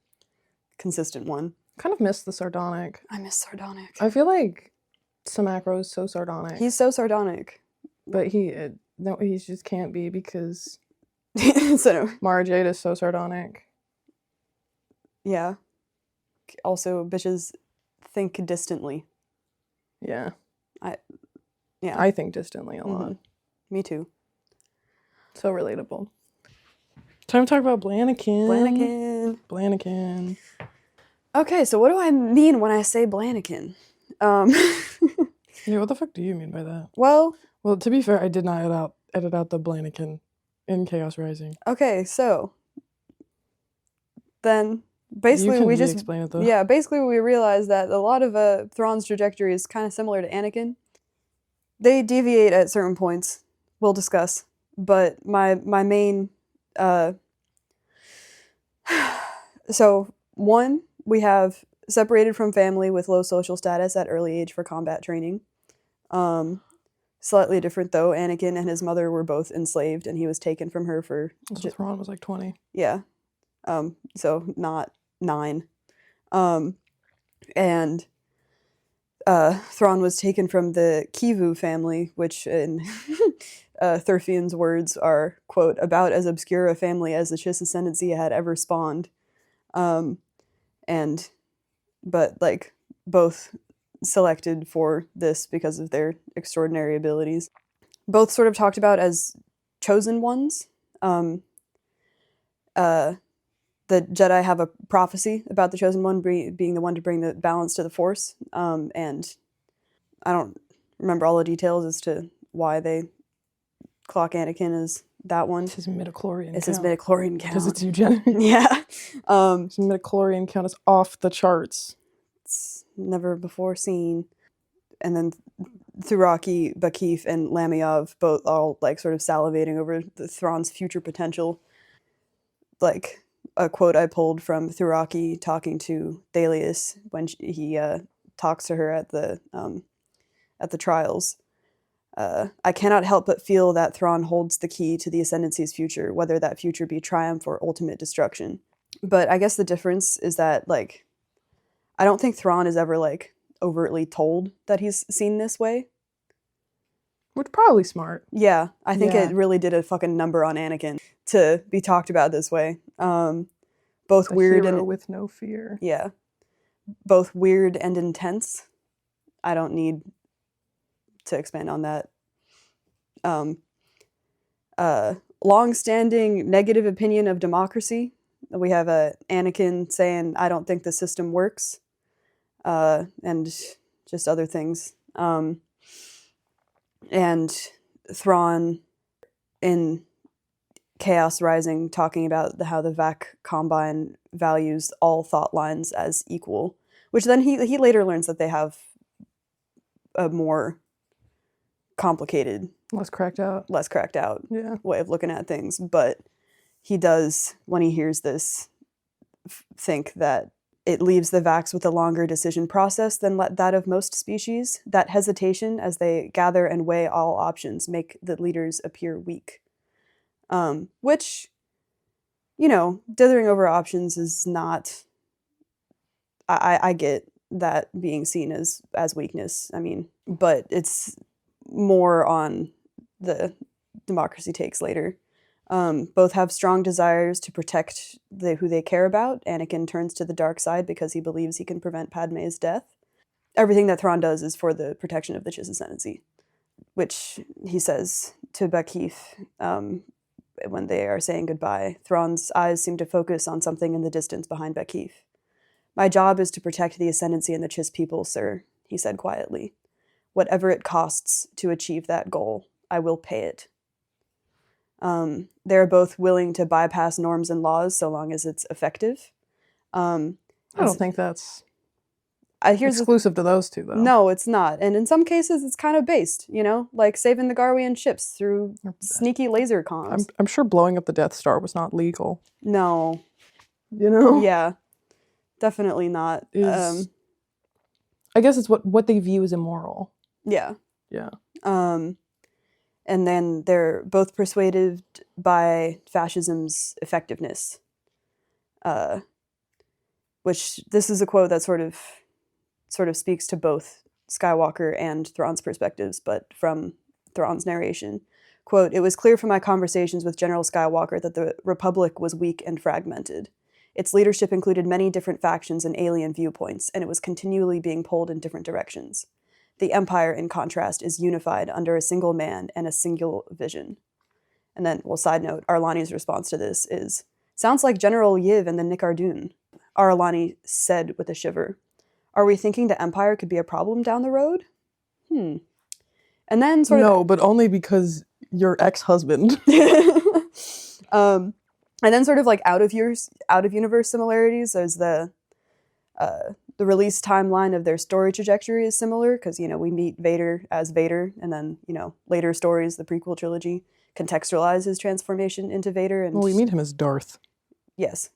consistent one. Kind of miss the sardonic. I miss sardonic. I feel like Samacro is so sardonic. He's so sardonic. But he just can't be because so, Mara Jade is so sardonic. Yeah. Also, bitches think distantly. Yeah. I think distantly a lot. Me too. So relatable. Time to talk about Blanakin. Okay, so what do I mean when I say Blanakin? Yeah, what the fuck do you mean by that? Well, to be fair, I did not edit out the Blanakin in Chaos Rising. Okay, so then basically we just explain it though. Yeah, basically we realized that a lot of Thrawn's trajectory is kind of similar to Anakin. They deviate at certain points. We'll discuss. But my main so one, we have separated from family with low social status at early age for combat training. Slightly different though. Anakin and his mother were both enslaved, and he was taken from her for. So Thrawn was like 20. Yeah, so not 9. And Thrawn was taken from the Kivu family, which in Thurfian's words are, quote, about as obscure a family as the Chiss Ascendancy had ever spawned. But like both selected for this because of their extraordinary abilities. Both sort of talked about as chosen ones. The the Jedi have a prophecy about the Chosen One being the one to bring the balance to the Force, and I don't remember all the details as to why they clock Anakin as that one. It's his midichlorian It's count. his midichlorian count. Because it's eugenic. Yeah. His midichlorian count is off the charts. It's never before seen. And then Thuraki, Bakif, and Lamiov both all like sort of salivating over the Thrawn's future potential. Like a quote I pulled from Thuraki talking to Thalius when he talks to her at the trials. I cannot help but feel that Thrawn holds the key to the Ascendancy's future, whether that future be triumph or ultimate destruction. But I guess the difference is that, like, I don't think Thrawn is ever, like, overtly told that he's seen this way. Which is probably smart. Yeah, I think Yeah. it really did a fucking number on Anakin to be talked about this way. Both The weird hero and... with no fear. Yeah. Both weird and intense. I don't need to expand on that. Long-standing negative opinion of democracy. We have Anakin saying, "I don't think the system works," and just other things. And Thrawn in Chaos Rising talking about how the Vac Combine values all thought lines as equal, which then he later learns that they have a more complicated, Less cracked out. Yeah. way of looking at things. But he does, when he hears this, think that it leaves the Vax with a longer decision process than that of most species. That hesitation as they gather and weigh all options make the leaders appear weak. Which, dithering over options is not... I get that being seen as weakness. I mean, but it's more on the democracy takes later. Both have strong desires to protect who they care about. Anakin turns to the dark side because he believes he can prevent Padme's death. Everything that Thrawn does is for the protection of the Chiss Ascendancy, which he says to Bakif when they are saying goodbye. Thrawn's eyes seem to focus on something in the distance behind Bakif. "My job is to protect the Ascendancy and the Chiss people, sir," he said quietly. "Whatever it costs to achieve that goal, I will pay it." They're both willing to bypass norms and laws so long as it's effective. I don't think that's here's exclusive to those two, though. No, it's not. And in some cases, it's kind of based, like saving the Garwian ships through sneaky laser comms. I'm sure blowing up the Death Star was not legal. No. Yeah, definitely not. I guess it's what they view as immoral. Yeah. Yeah. And then they're both persuaded by fascism's effectiveness. Which this is a quote that sort of speaks to both Skywalker and Thrawn's perspectives, but from Thrawn's narration. Quote, "It was clear from my conversations with General Skywalker that the Republic was weak and fragmented. Its leadership included many different factions and alien viewpoints, and it was continually being pulled in different directions. The Empire, in contrast, is unified under a single man and a single vision." And then, side note, Arlani's response to this is, "Sounds like General Yiv and the Nicardun." Arlani said with a shiver, "Are we thinking the Empire could be a problem down the road?" And then No, but only because your ex-husband. And then sort of like out of universe similarities, there's the release timeline of their story trajectory is similar because, we meet Vader as Vader, and then, later stories, the prequel trilogy, contextualize his transformation into Vader. And we meet him as Darth. Yes.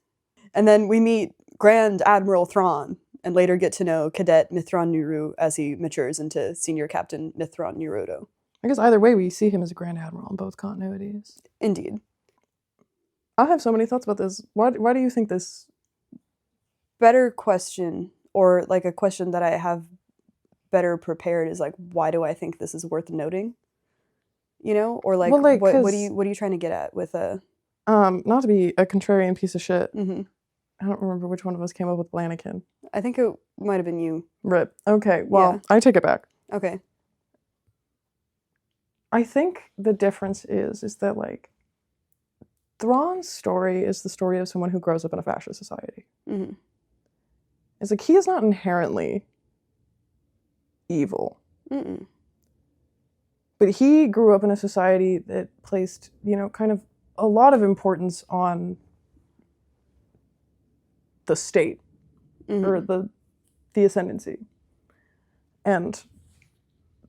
And then we meet Grand Admiral Thrawn and later get to know Cadet Mithron Nuru as he matures into Senior Captain Mithron Nurodo. I guess either way, we see him as a Grand Admiral in both continuities. Indeed. I have so many thoughts about this. Why do you think this... Better question, or like a question that I have better prepared, is like, why do I think this is worth noting? Or like, what are you trying to get at with a... not to be a contrarian piece of shit. Mm-hmm. I don't remember which one of us came up with Anakin. I think it might have been you. Rip. Okay, well, I take it back. Okay. I think the difference is that, like, Thrawn's story is the story of someone who grows up in a fascist society. Mm-hmm. It's like he is not inherently evil. Mm-mm. But he grew up in a society that placed, kind of a lot of importance on the state or the ascendancy. And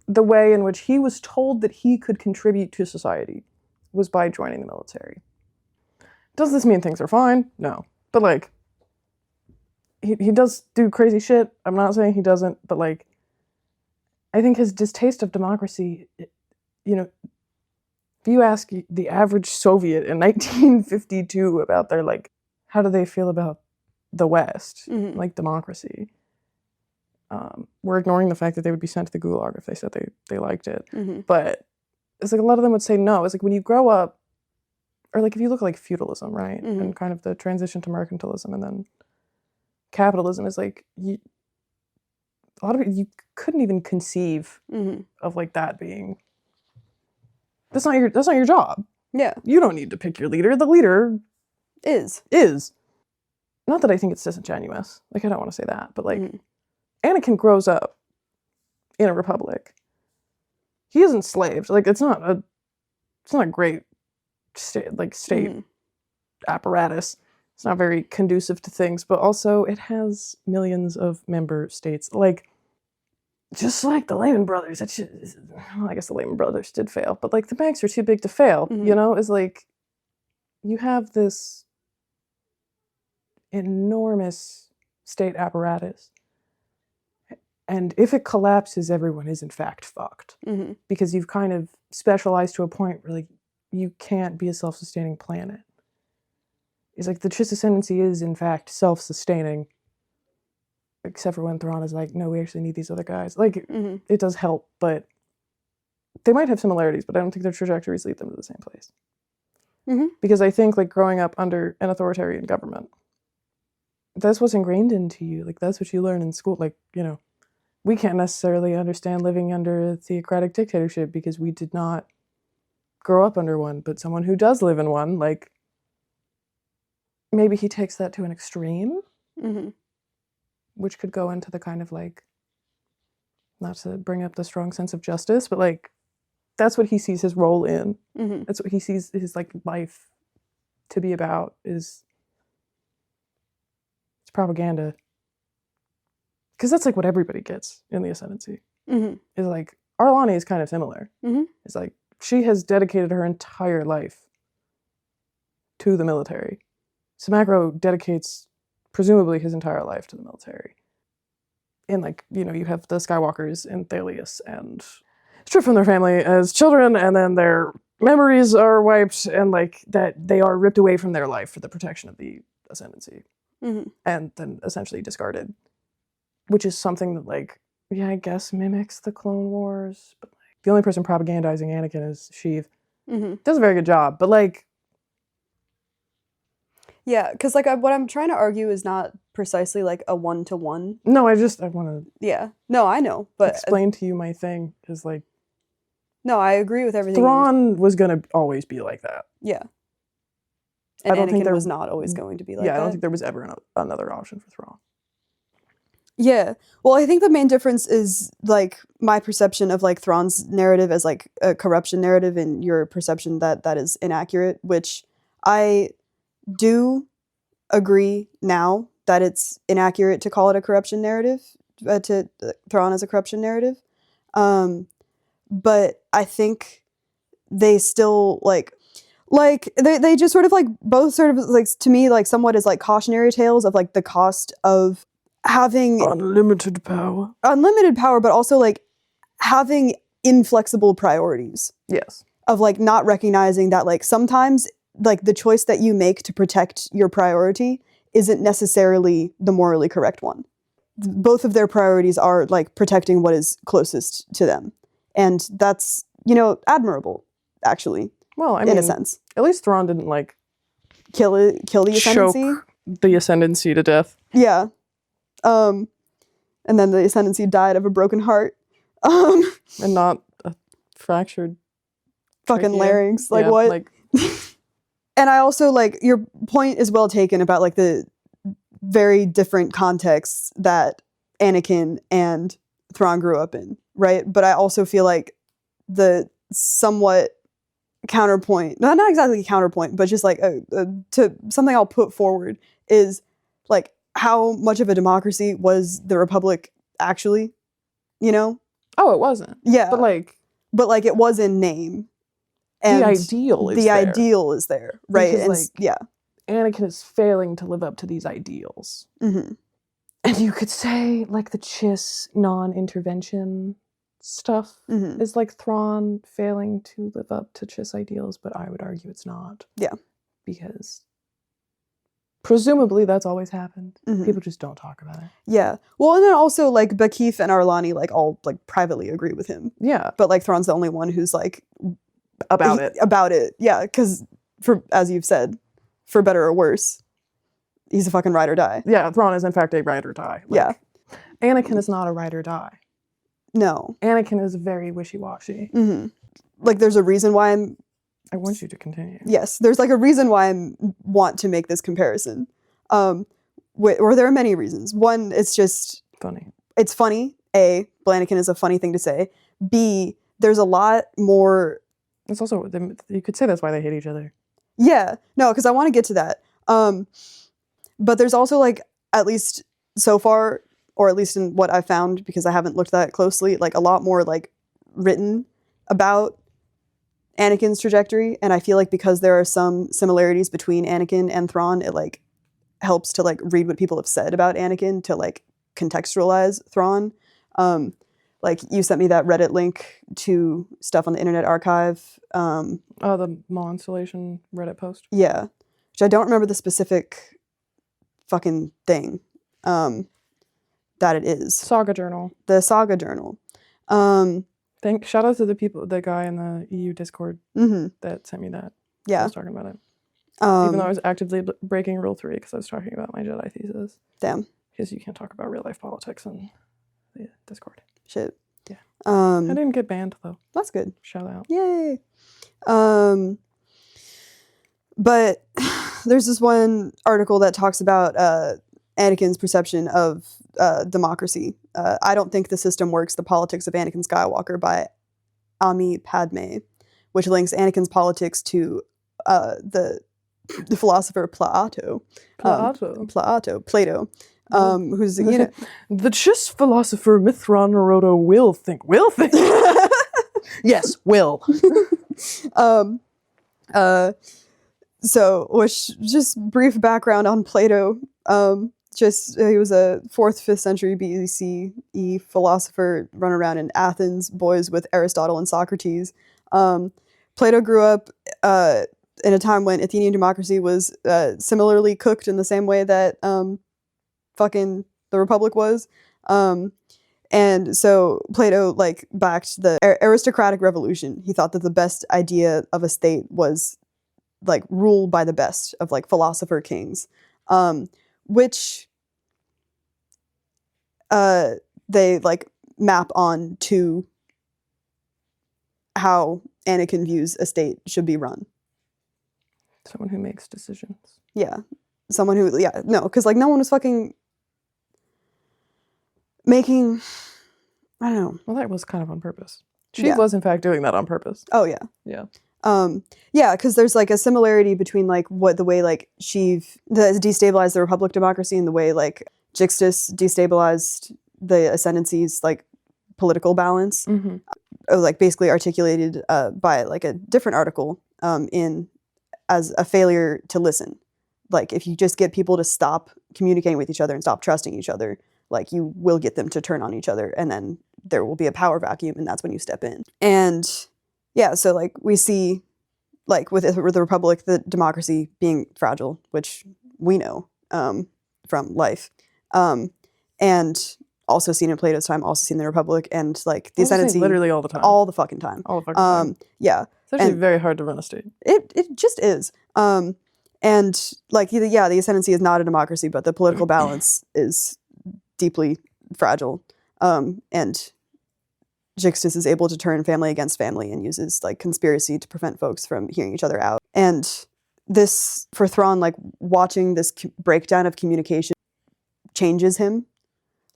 the way in which he was told that he could contribute to society was by joining the military. Does this mean things are fine? No. But, like, he does do crazy shit. I'm not saying he doesn't, but, like, I think his distaste of democracy, if you ask the average Soviet in 1952 about their, like, how do they feel about the West, like democracy, we're ignoring the fact that they would be sent to the Gulag if they said they liked it. But it's like a lot of them would say no. It's like when you grow up, or like if you look at like feudalism, right, and kind of the transition to mercantilism and then capitalism is like a lot of it you couldn't even conceive of like that being. That's not your job. Yeah, you don't need to pick your leader. The leader is. Not that I think it's disingenuous. Like I don't want to say that, but like Anakin grows up in a republic. He is enslaved. Like it's not a great state apparatus. It's not very conducive to things, but also it has millions of member states. Like just like the Lehman Brothers, I guess the Lehman Brothers did fail, but like the banks are too big to fail. Is like you have this enormous state apparatus. And if it collapses, everyone is in fact fucked. Because you've kind of specialized to a point where like you can't be a self-sustaining planet. It's like the Chiss Ascendancy is in fact self-sustaining. Except for when Thrawn is like, no, we actually need these other guys. Like, it does help, but they might have similarities, but I don't think their trajectories lead them to the same place. Because I think like growing up under an authoritarian government, that's what's ingrained into you. Like that's what you learn in school. Like, we can't necessarily understand living under a theocratic dictatorship because we did not grow up under one. But someone who does live in one, like, maybe he takes that to an extreme, which could go into the kind of like, not to bring up the strong sense of justice, but like, that's what he sees his role in. That's what he sees his like life to be about is it's propaganda. Because that's like what everybody gets in the Ascendancy. Is like, Arlani is kind of similar. It's like, she has dedicated her entire life to the military. Samacro dedicates, presumably, his entire life to the military. And like, you have the Skywalkers and Thalius and stripped from their family as children, and then their memories are wiped, and like, that they are ripped away from their life for the protection of the Ascendancy. And then essentially discarded. Which is something that, like, yeah, I guess mimics the Clone Wars, but like, the only person propagandizing Anakin is Sheev. Does a very good job, but like... Yeah, because like what I'm trying to argue is not precisely like a one-to-one. No, I want to... Yeah. No, I know, but... explain to you my thing, is like... No, I agree with everything. Thrawn was going to always be like that. Yeah. And I don't Anakin think there was not always going to be like that. Yeah, I don't think there was ever another option for Thrawn. Yeah. Well, I think the main difference is like my perception of like Thrawn's narrative as like a corruption narrative and your perception that is inaccurate, which I do agree now that it's inaccurate to call it a corruption narrative, to Thrawn as a corruption narrative. But I think they still like they just sort of like both sort of like to me like somewhat as like cautionary tales of like the cost of having unlimited power, but also like having inflexible priorities. Yes. Of like not recognizing that like sometimes like the choice that you make to protect your priority isn't necessarily the morally correct one. Both of their priorities are like protecting what is closest to them. And that's, admirable, actually. Well, I mean, in a sense. At least Thrawn didn't like kill the Ascendancy. Choke the Ascendancy to death. Yeah. And then the Ascendancy died of a broken heart. And not a fractured fucking trachea. larynx. Like, yeah, what? Like, And I also, like, your point is well taken about, like, the very different contexts that Anakin and Thrawn grew up in, right? But I also feel like the somewhat counterpoint, not exactly counterpoint, but just like to something I'll put forward is like how much of a democracy was the Republic actually, you know? Oh, it wasn't. Yeah. But like it was in name. And the ideal is the there. ideal is there, right? Because, And like, yeah. Anakin is failing to live up to these ideals. Mm-hmm. And you could say, like, the Chiss non-intervention stuff Mm-hmm. is like Thrawn failing to live up to Chiss ideals, but I would argue it's not. Yeah. Because presumably that's always happened. Mm-hmm. People just don't talk about it. Yeah. Well, and then also, like, Bakif and Arlani, like, all, like, privately agree with him. Yeah. But, like, Thrawn's the only one who's, like... About it. About it, yeah. Because, as you've said, for better or worse, he's a fucking ride or die. Yeah, Thrawn is in fact a ride or die. Like, yeah. Anakin is not a ride or die. No. Anakin is very wishy-washy. Mm-hmm. Like, there's a reason why I'm... I want you to continue. Yes, there's, like, a reason why I want to make this comparison. Or there are many reasons. One, it's just... Funny. It's funny. A, Anakin is a funny thing to say. B, there's a lot more... It's also... You could say that's why they hate each other. Yeah. No, because I want to get to that. But there's also, like, at least so far, or at least in what I've found, because I haven't looked that closely, like, a lot more, like, written about Anakin's trajectory. And I feel like because there are some similarities between Anakin and Thrawn, it, like, helps to, like, read what people have said about Anakin to, like, contextualize Thrawn. Like, you sent me that Reddit link to stuff on the Internet Archive. Oh, the Maw Installation Reddit post? Yeah. Which I don't remember the specific fucking thing that it is. Saga Journal. The Saga Journal. Shout out to the guy in the EU Discord that sent me that. Yeah. I was talking about it. Even though I was actively breaking Rule 3 because I was talking about my Jedi thesis. Damn. Because you can't talk about real life politics in the Discord. Shit. Yeah. I didn't get banned though. That's good. Shout out. Yay. But there's this one article that talks about Anakin's perception of democracy. I Don't Think the System Works, The Politics of Anakin Skywalker by Ami Padme, which links Anakin's politics to the philosopher Plato. Plato. Who's, you know... The Chiss philosopher Mithran Naruto will think. Yes, will. So, just brief background on Plato. He was a 4th, 5th century BCE philosopher run around in Athens, boys with Aristotle and Socrates. Plato grew up in a time when Athenian democracy was similarly cooked in the same way that fucking the Republic was. And so Plato, like, backed the aristocratic revolution. He thought that the best idea of a state was, like, ruled by the best of, like, philosopher kings. Which they, like, map on to how Anakin views a state should be run. Someone who makes decisions. Yeah. Someone who, yeah, no, because, like, no one was fucking making, I don't know. Well, that was kind of on purpose. She was, in fact, doing that on purpose. Oh, yeah. Yeah. Yeah, because there's, like, a similarity between, like, the way, like, Sheev destabilized the Republic democracy and the way, like, Jixtus destabilized the Ascendancy's, like, political balance. Mm-hmm. Like, basically articulated by, like, a different article as a failure to listen. Like, if you just get people to stop communicating with each other and stop trusting each other, like, you will get them to turn on each other, and then there will be a power vacuum, and that's when you step in. And yeah, so, like, we see, like, with the Republic, the democracy being fragile, which we know from life, and also seen in Plato's time, also seen in the Republic, and, like, the Ascendancy literally all the time, all the fucking time. Yeah, it's actually very hard to run a state. It just is. And, like, the Ascendancy is not a democracy, but the political balance is deeply fragile. And Jixtus is able to turn family against family and uses, like, conspiracy to prevent folks from hearing each other out. And this, for Thrawn, like watching this breakdown of communication changes him.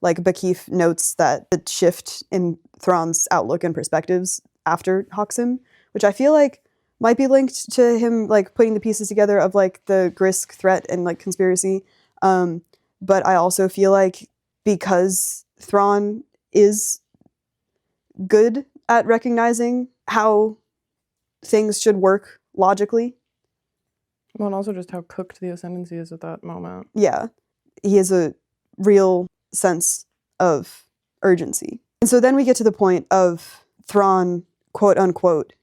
Like Bakif notes that the shift in Thrawn's outlook and perspectives after Hoxham, which I feel like might be linked to him like putting the pieces together of like the Grisk threat and like conspiracy. But I also feel like because Thrawn is good at recognizing how things should work logically. Well, and also just how cooked the Ascendancy is at that moment. Yeah. He has a real sense of urgency. And so then we get to the point of Thrawn, quote unquote,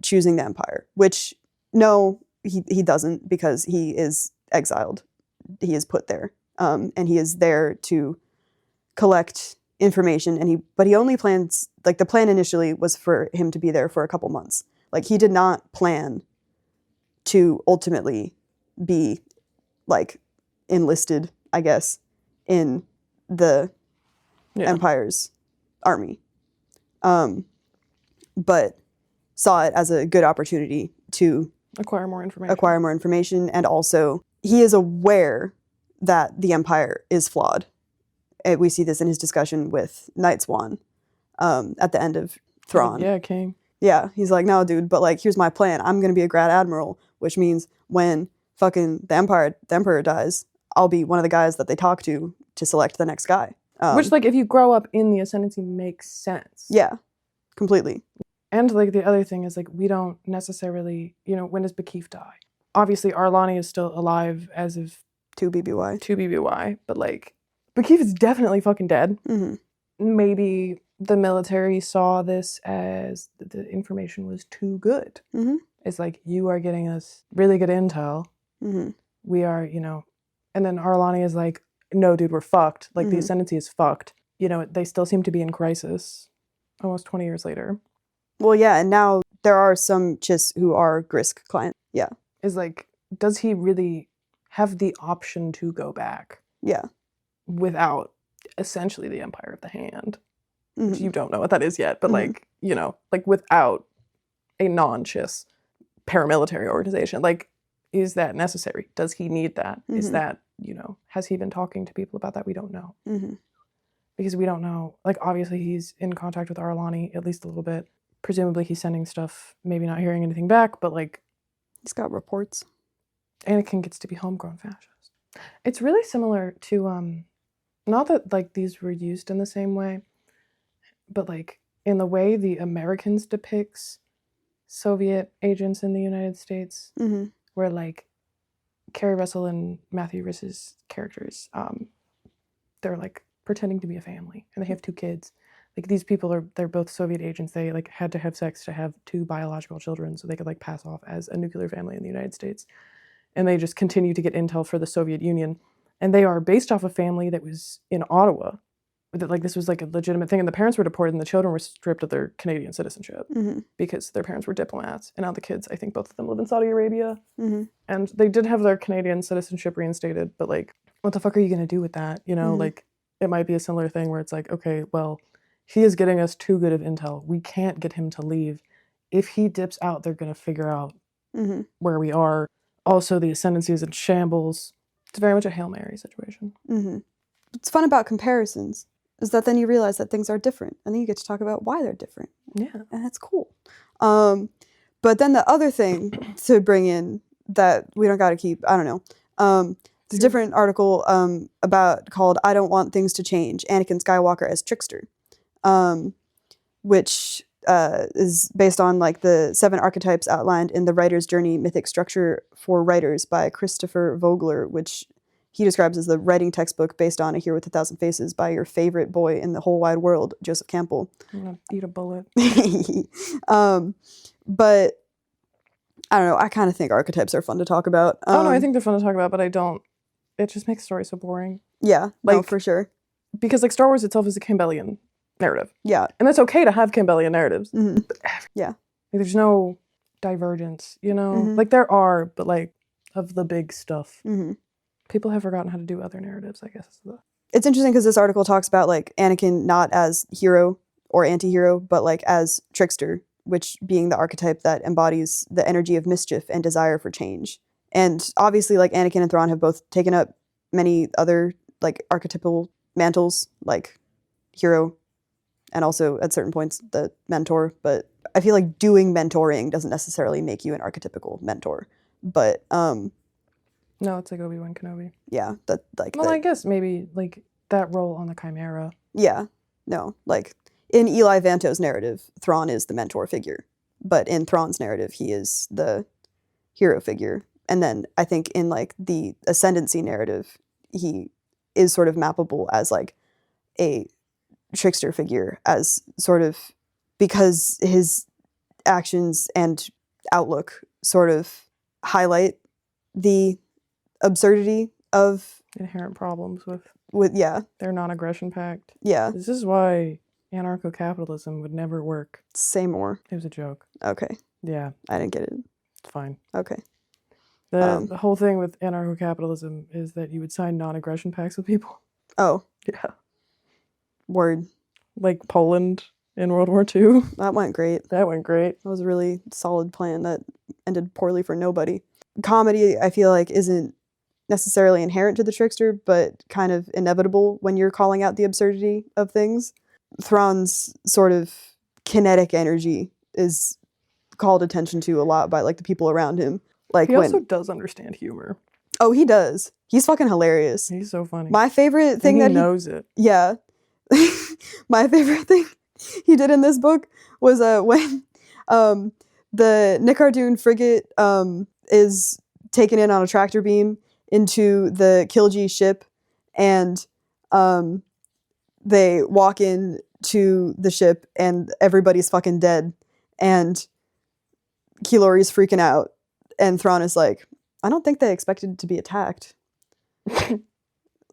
choosing the Empire, which no, he doesn't, because he is exiled. He is put there. And he is there to collect information, but he only plans, like the plan initially was for him to be there for a couple months. Like he did not plan to ultimately be like enlisted, I guess, in the Empire's army. But saw it as a good opportunity to acquire more information. And also he is aware that the Empire is flawed. We see this in his discussion with Night Swan at the end of Thrawn. Yeah, King. Yeah, he's like, no, dude, but like, here's my plan. I'm going to be a Grad Admiral, which means when fucking the Emperor dies, I'll be one of the guys that they talk to select the next guy. Which, like, if you grow up in the Ascendancy, makes sense. Yeah, completely. And, like, the other thing is, like, we don't necessarily, when does Bakif die? Obviously, Arlani is still alive as of 2 BBY. But, like, Bakif is definitely fucking dead. Mm-hmm. Maybe the military saw this as the information was too good. Mm-hmm. It's like, you are getting us really good intel. Mm-hmm. We are, and then Arlani is like, no, dude, we're fucked. Like, the Ascendancy is fucked. They still seem to be in crisis almost 20 years later. Well, yeah, and now there are some Chiss who are Grisk clients. Yeah. Is like, does he really have the option to go back? Yeah. Without essentially the Empire of the Hand. Mm-hmm. Which you don't know what that is yet, but like without a non-Chiss paramilitary organization, like, is that necessary? Does he need that? Mm-hmm. Is that, has he been talking to people about that? We don't know. Mm-hmm. Because we don't know, like, obviously he's in contact with Arlani at least a little bit. Presumably he's sending stuff, maybe not hearing anything back, but like, he's got reports. Anakin gets to be homegrown fascist. It's really similar to, not that like these were used in the same way, but like in the way the Americans depicts Soviet agents in the United States, mm-hmm. where like Kerry Russell and Matthew Riss's characters, they're like pretending to be a family, and they have 2 kids. Like, these people they're both Soviet agents. They like had to have sex to have 2 biological children so they could like pass off as a nuclear family in the United States. And they just continue to get intel for the Soviet Union. And they are based off a family that was in Ottawa. That like this was like a legitimate thing. And the parents were deported and the children were stripped of their Canadian citizenship because their parents were diplomats. And now the kids, I think both of them live in Saudi Arabia. Mm-hmm. And they did have their Canadian citizenship reinstated. But like, what the fuck are you going to do with that? Like, it might be a similar thing where it's like, okay, well, he is getting us too good of intel. We can't get him to leave. If he dips out, they're going to figure out where we are. Also, the Ascendancy is in shambles. It's very much a Hail Mary situation. Mm-hmm. What's fun about comparisons is that then you realize that things are different. And then you get to talk about why they're different. Yeah. And that's cool. But then the other thing to bring in that we don't got to keep, I don't know. There's a different article called I Don't Want Things to Change, Anakin Skywalker as Trickster. Which is based on like the 7 archetypes outlined in the Writer's Journey Mythic Structure for Writers by Christopher Vogler, which he describes as the writing textbook based on A Hero with a Thousand Faces by your favorite boy in the whole wide world, Joseph Campbell. I'm going to eat a bullet. But I don't know, I kind of think archetypes are fun to talk about. No, I think they're fun to talk about, but I don't. It just makes stories so boring. Yeah, like, no, for sure. Because like Star Wars itself is a Campbellian narrative. Yeah. And that's okay to have Campbellian narratives. Mm-hmm. Yeah. Like, there's no divergence, Like, there are, but like, of the big stuff. Mm-hmm. People have forgotten how to do other narratives, I guess. It's interesting because this article talks about like Anakin not as hero or anti-hero, but like as trickster, which being the archetype that embodies the energy of mischief and desire for change. And obviously, like, Anakin and Thrawn have both taken up many other, like, archetypal mantles, like hero, and also at certain points the mentor. But I feel like doing mentoring doesn't necessarily make you an archetypical mentor. But No, it's like Obi-Wan Kenobi. yeah, that like. Well, I guess maybe like that role on the Chimera. Yeah, no, like in Eli Vanto's narrative, Thrawn is the mentor figure, but in Thrawn's narrative, he is the hero figure. And then I think in like the Ascendancy narrative, he is sort of mappable as like a trickster figure, as sort of, because his actions and outlook sort of highlight the absurdity of Inherent problems with yeah, their non-aggression pact. yeah. This is why anarcho-capitalism would never work. Say more. It was a joke. Okay, Yeah, I didn't get it. it's fine. Okay. The whole thing with anarcho-capitalism is that you would sign non-aggression pacts with people. Oh, Yeah. word. Like Poland in World War II. That went great. That went great. That was a really solid plan that ended poorly for nobody. Comedy, I feel like, isn't necessarily inherent to the trickster, but kind of inevitable when you're calling out the absurdity of things. Thrawn's sort of kinetic energy is called attention to a lot by like the people around him. Like He when also does understand humor. oh, he does. He's fucking hilarious. He's so funny. My favorite thing and that he knows it. yeah. My favorite thing he did in this book was when the Nicardoon frigate is taken in on a tractor beam into the Kilgee ship, and they walk in to the ship and everybody's fucking dead, and Keylori's freaking out, and Thrawn is like, I don't think they expected to be attacked.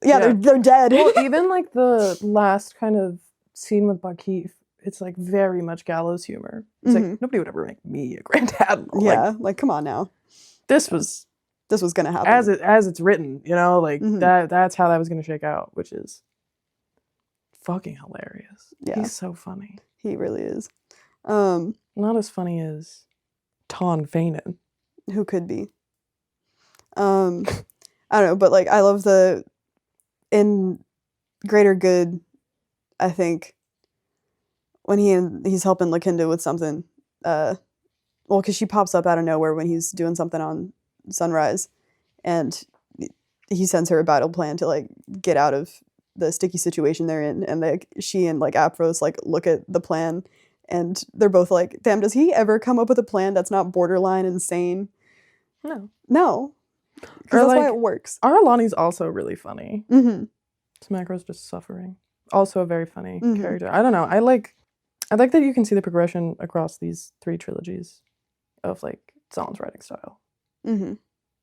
Yeah. They're dead. Well, even like the last kind of scene with Bakif, it's like very much gallows humor. It's like, nobody would ever make me a Grand Admiral. Yeah, like come on now. This was gonna happen as it's written, you know, like that's how that was gonna shake out, which is fucking hilarious. Yeah, he's so funny. He really is. Not as funny as Ton Fanon. Who could be? I don't know, but like I love the in Greater Good, I think when he's helping Lakinda with something, well, because she pops up out of nowhere when he's doing something on Sunrise, and he sends her a battle plan to like get out of the sticky situation they're in, and like she and like Aphros like look at the plan, and they're both like, damn, does he ever come up with a plan that's not borderline insane? No. Because that's why it works. Aralani's also really funny. Mm-hmm. Smacro's just suffering. Also a very funny character. I don't know. I like that you can see the progression across these 3 trilogies of like Zahn's writing style. Mm-hmm.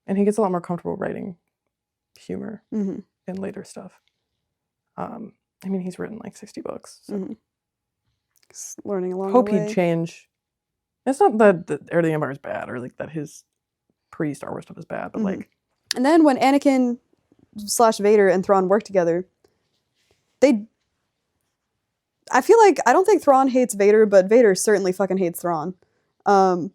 And he gets a lot more comfortable writing humor in later stuff. I mean, he's written like 60 books. So. Just learning along Hope the way. he'd change. It's not that Heir to the Empire is bad, or like that his pre-Star Wars stuff is bad, but like. And then when Anakin / Vader and Thrawn work together, I feel like, I don't think Thrawn hates Vader, but Vader certainly fucking hates Thrawn. I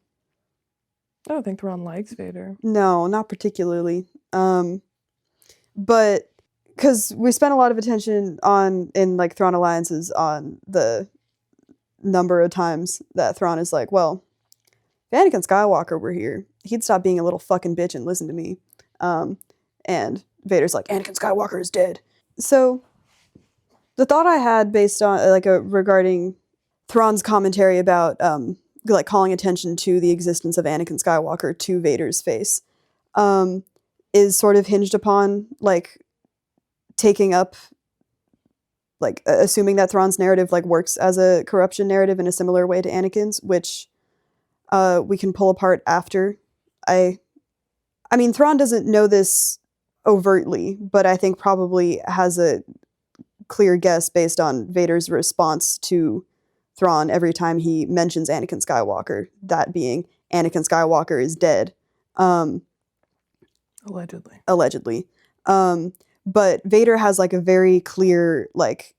don't think Thrawn likes Vader. No, not particularly. But because we spent a lot of attention in like Thrawn Alliances on the number of times that Thrawn is like, well, if Anakin Skywalker were here, he'd stop being a little fucking bitch and listen to me. And Vader's like, Anakin Skywalker is dead. So the thought I had based on regarding Thrawn's commentary about like calling attention to the existence of Anakin Skywalker to Vader's face is sort of hinged upon like taking up, like assuming that Thrawn's narrative like works as a corruption narrative in a similar way to Anakin's, which we can pull apart after. I mean, Thrawn doesn't know this overtly, but I think probably has a clear guess based on Vader's response to Thrawn every time he mentions Anakin Skywalker, that being Anakin Skywalker is dead. Allegedly. But Vader has like a very clear like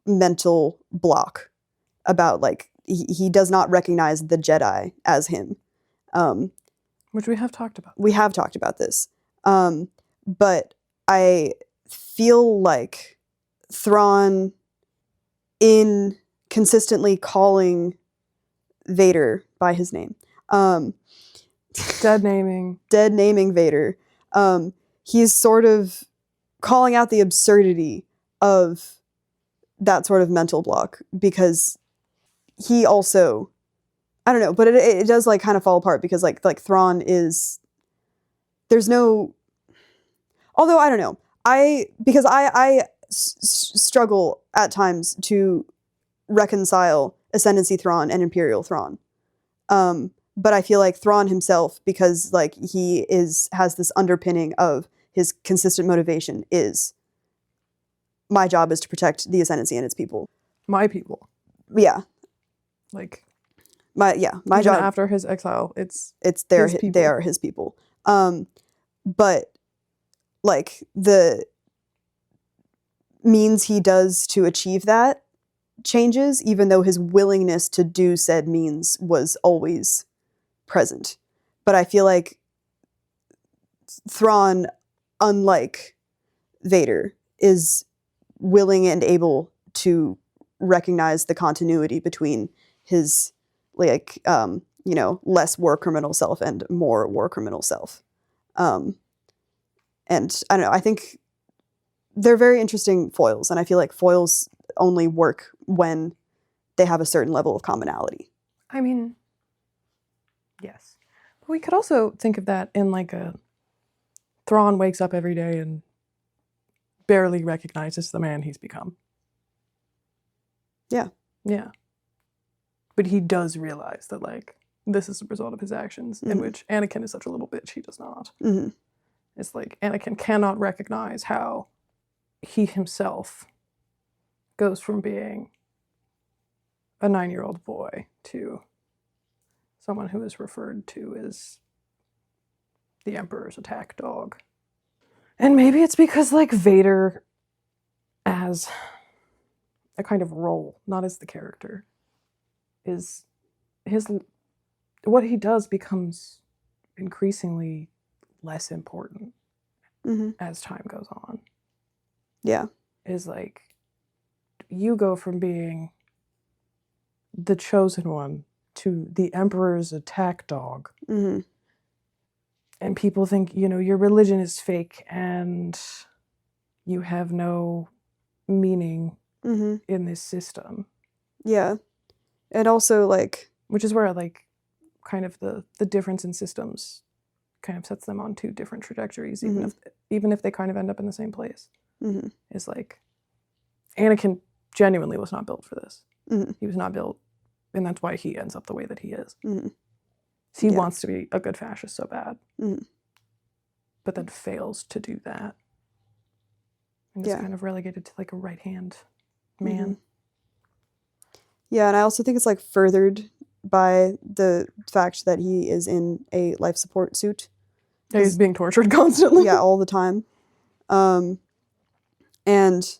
mental block about like he does not recognize the Jedi as him. Which we have talked about. We have talked about this. But I feel like Thrawn, in consistently calling Vader by his name, Dead naming Vader, he's sort of calling out the absurdity of that sort of mental block, because he also, I don't know, but it does like kind of fall apart, because like Thrawn is, there's no, although I don't know, because I struggle at times to reconcile Ascendancy Thrawn and Imperial Thrawn. But I feel like Thrawn himself, because like he has this underpinning of his consistent motivation is, my job is to protect the Ascendancy and its people. my people. Yeah. Like My even job after his exile, it's they people. are his people. But like the means he does to achieve that changes, even though his willingness to do said means was always present. But I feel like Thrawn, unlike Vader, is willing and able to recognize the continuity between his like less war criminal self and more war criminal self. And I don't know, I think they're very interesting foils, and I feel like foils only work when they have a certain level of commonality. I mean, yes. But we could also think of that in like a Thrawn wakes up every day and barely recognizes the man he's become. Yeah. Yeah. But he does realize that like this is a result of his actions, in which Anakin is such a little bitch, he does not. Mm-hmm. It's like Anakin cannot recognize how he himself goes from being a 9-year-old boy to someone who is referred to as the Emperor's attack dog. And maybe it's because like Vader as a kind of role, not as the character, is what he does becomes increasingly less important as time goes on. Yeah. Is like you go from being the chosen one to the Emperor's attack dog. Mm-hmm. And people think, your religion is fake and you have no meaning in this system. Yeah. And also like, which is where like kind of the difference in systems kind of sets them on two different trajectories, even if they kind of end up in the same place. Is like Anakin genuinely was not built for this. He was not built, and that's why he ends up the way that he is. He wants to be a good fascist so bad, but then fails to do that, and is kind of relegated to like a right-hand man. Yeah, and I also think it's like furthered by the fact that he is in a life support suit. Yeah, he's being tortured constantly. Yeah, all the time. And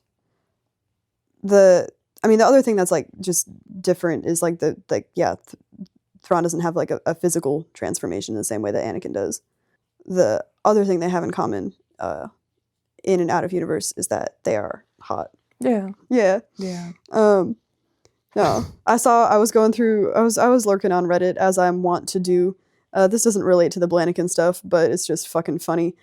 the other thing that's like just different is like Thrawn doesn't have like a physical transformation in the same way that Anakin does. The other thing they have in common, in and out of universe, is that they are hot. Yeah. Yeah. Yeah. No, I was lurking on Reddit, as I'm wont to do. This doesn't relate to the Blaniken stuff, but it's just fucking funny.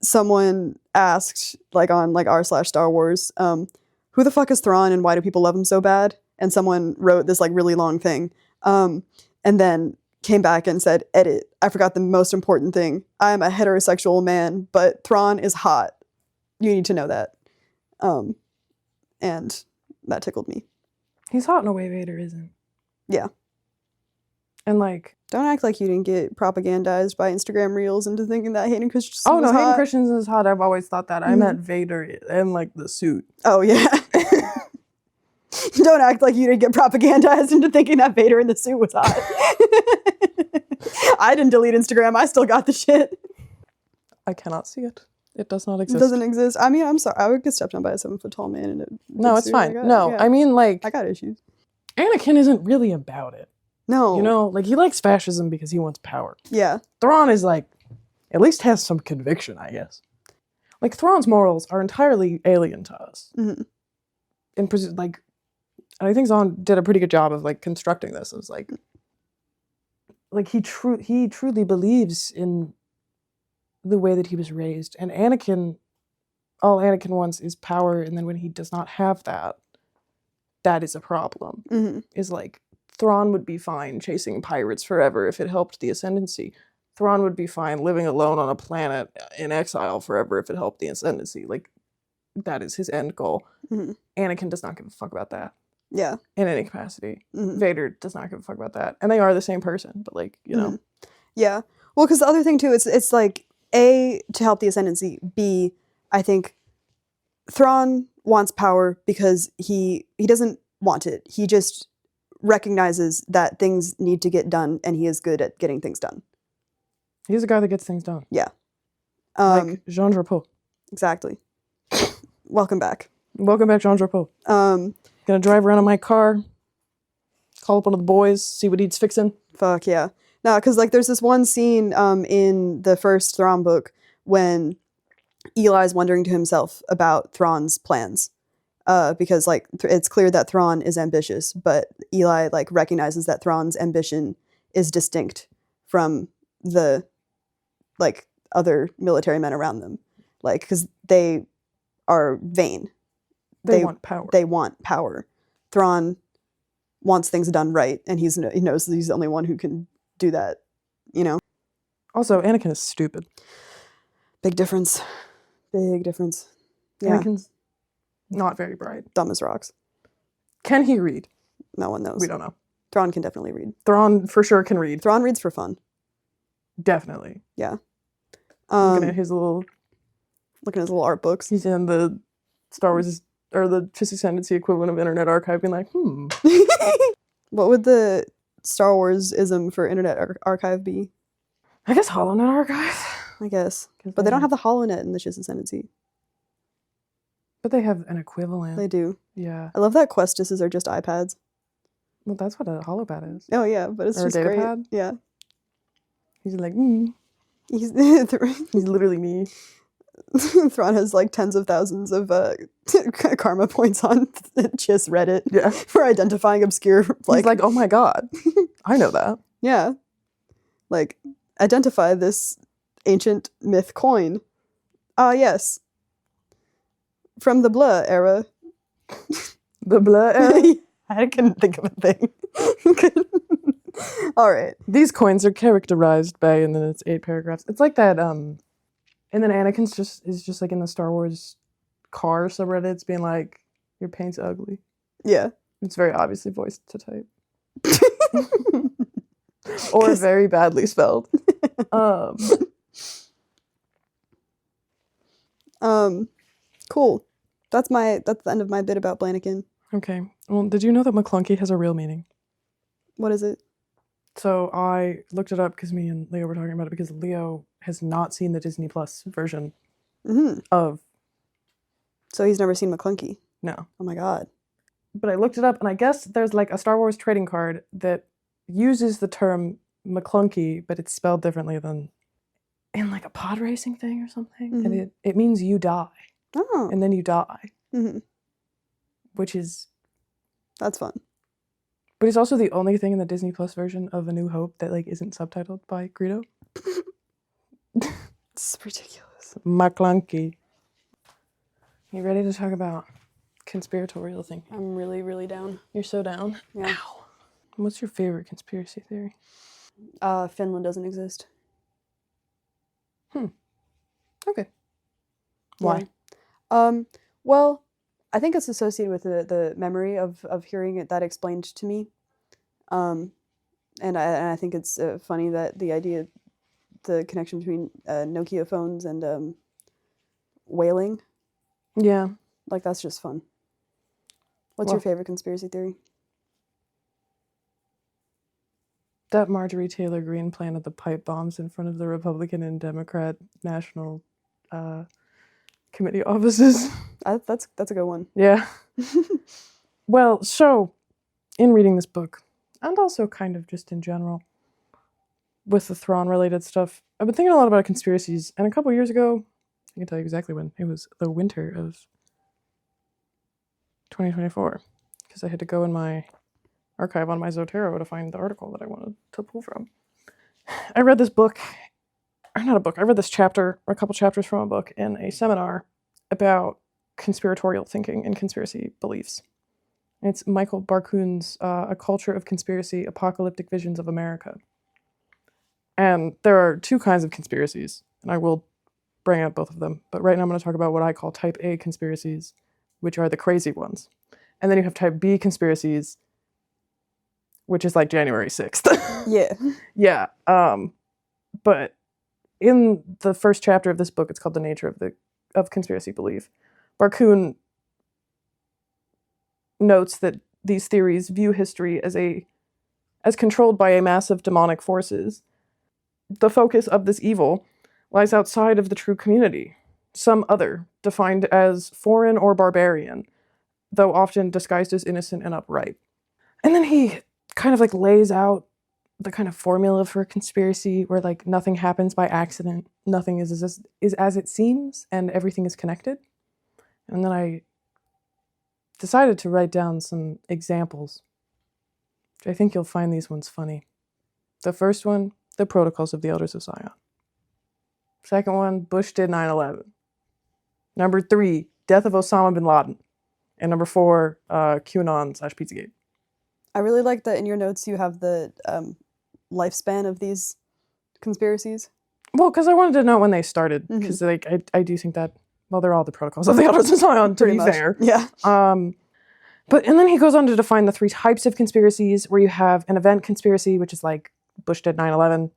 Someone asked, like on like r/Star Wars, who the fuck is Thrawn and why do people love him so bad? And someone wrote this like really long thing, and then came back and said, edit, I forgot the most important thing. I am a heterosexual man, but Thrawn is hot. You need to know that. And that tickled me. He's hot in a way Vader isn't. Yeah. And like, don't act like you didn't get propagandized by Instagram Reels into thinking that Hayden Christensen was hot. Hayden Christensen is hot. I've always thought that. I meant Vader and like the suit. Oh yeah. Don't act like you didn't get propagandized into thinking that Vader in the suit was hot. I didn't delete Instagram. I still got the shit. I cannot see it. It does not exist. It doesn't exist. I mean, I'm sorry. I would get stepped on by a 7-foot tall man in a No, it's suit. fine. I mean, like, I got issues. Anakin isn't really about it. No. You know, like, he likes fascism because he wants power. Yeah. Thrawn is like, at least has some conviction, I guess. Like, Thrawn's morals are entirely alien to us. Mhm. And I think Zahn did a pretty good job of, like, constructing this. It was like he truly believes in the way that he was raised. And all Anakin wants is power, and then when he does not have that, that is a problem. Mhm. Is like, Thrawn would be fine chasing pirates forever if it helped the Ascendancy. Thrawn would be fine living alone on a planet in exile forever if it helped the Ascendancy. Like, that is his end goal. Mhm. Anakin does not give a fuck about that Yeah. in any capacity. Mhm. Vader does not give a fuck about that. And they are the same person, but, like, you know. Yeah. Well, because the other thing too, it's like, A, to help the Ascendancy. B, I think Thrawn wants power because he doesn't want it. He just recognizes that things need to get done, and he is good at getting things done. He's a guy that gets things done. Yeah. Like Jean Drapeau. Exactly. Welcome back. Welcome back, Jean Drapeau. Gonna drive around in my car, call up one of the boys, see what he's fixing. Fuck yeah. No, because like there's this one scene in the first Thrawn book when Eli's wondering to himself about Thrawn's plans. Because like it's clear that Thrawn is ambitious, but Eli like recognizes that Thrawn's ambition is distinct from the like other military men around them, like because they are vain. They want power. They want power. Thrawn wants things done right, and he knows that he's the only one who can do that. You know. Also, Anakin is stupid. Big difference. Big difference. Yeah. Anakin's not very bright. Dumb as rocks. Can he read? No one knows. We don't know. Thrawn can definitely read. Thrawn for sure can read. Thrawn reads for fun. Definitely. Yeah. Looking at his little art books. He's in the Star Wars or the Just Ascendancy equivalent of Internet Archive, being like, What would the Star Wars-ism for Internet Archive be? I guess HoloNet Archive. I guess. But they don't have the HoloNet in the Just Ascendancy. But they have an equivalent. They do. Yeah. I love that Questuses are just iPads. Well, that's what a holopad is. Oh yeah, but it's or just a data great. pad? Yeah. He's like, He's He's literally me. Thrawn has like tens of thousands of karma points on just Reddit. Yeah. For identifying obscure He's like, oh my god. I know that. Yeah. Like, identify this ancient myth coin. Ah, yes. From the Blah era. The Blah era? I couldn't think of a thing. All right. These coins are characterized by, and then it's 8 paragraphs. It's like that, and then Anakin's is just like in the Star Wars car subreddits being like, your paint's ugly. Yeah. It's very obviously voiced to type. Or very badly spelled. Cool. That's the end of my bit about Blanikin. Okay. Well, did you know that McClunky has a real meaning? What is it? So I looked it up because me and Leo were talking about it because Leo has not seen the Disney Plus version of... So he's never seen McClunky? No. Oh my god. But I looked it up, and I guess there's like a Star Wars trading card that uses the term McClunky, but it's spelled differently than in like a pod racing thing or something. Mm-hmm. And it means you die. Oh. And then you die. Mm-hmm. Which is... That's fun. But it's also the only thing in the Disney Plus version of A New Hope that like isn't subtitled by Greedo. It's ridiculous. McClunky. You ready to talk about conspiratorial thinking? I'm really, really down. You're so down? Yeah. Ow. What's your favorite conspiracy theory? Finland doesn't exist. Okay. Why? Yeah. Well, I think it's associated with the memory of hearing it that explained to me. And I think it's funny that the connection between Nokia phones and whaling. Yeah. Like, that's just fun. What's your favorite conspiracy theory? That Marjorie Taylor Greene planted the pipe bombs in front of the Republican and Democrat National Committee offices. That's a good one. Yeah. Well, so, in reading this book, and also kind of just in general with the Thrawn-related stuff. I've been thinking a lot about conspiracies, and a couple years ago, I can tell you exactly when, it was the winter of 2024, because I had to go in my archive on my Zotero to find the article that I wanted to pull from. I read this book, or not a book, I read this chapter, or a couple chapters from a book in a seminar about conspiratorial thinking and conspiracy beliefs. It's Michael Barkun's A Culture of Conspiracy, Apocalyptic Visions of America. And there are two kinds of conspiracies, and I will bring up both of them. But right now I'm going to talk about what I call type A conspiracies, which are the crazy ones. And then you have type B conspiracies, which is like January 6th. Yeah. Yeah. But in the first chapter of this book, it's called The Nature of Conspiracy Belief, Barkun notes that these theories view history as controlled by a massive demonic forces. The focus of this evil lies outside of the true community, some other, defined as foreign or barbarian, though often disguised as innocent and upright. And then he kind of like lays out the kind of formula for a conspiracy where like nothing happens by accident, nothing is as it seems, and everything is connected. And then I decided to write down some examples. I think you'll find these ones funny. The first one, the Protocols of the Elders of Zion. Second one, Bush did 9/11. Number 3, death of Osama bin Laden. And number 4, QAnon/Pizzagate. I really like that in your notes you have the lifespan of these conspiracies. Well, because I wanted to know when they started, because like I do think that, well, they're all the Protocols of the Elders of Zion, to be fair. Yeah. But and then he goes on to define the 3 types of conspiracies, where you have an event conspiracy, which is like Bush did 9/11.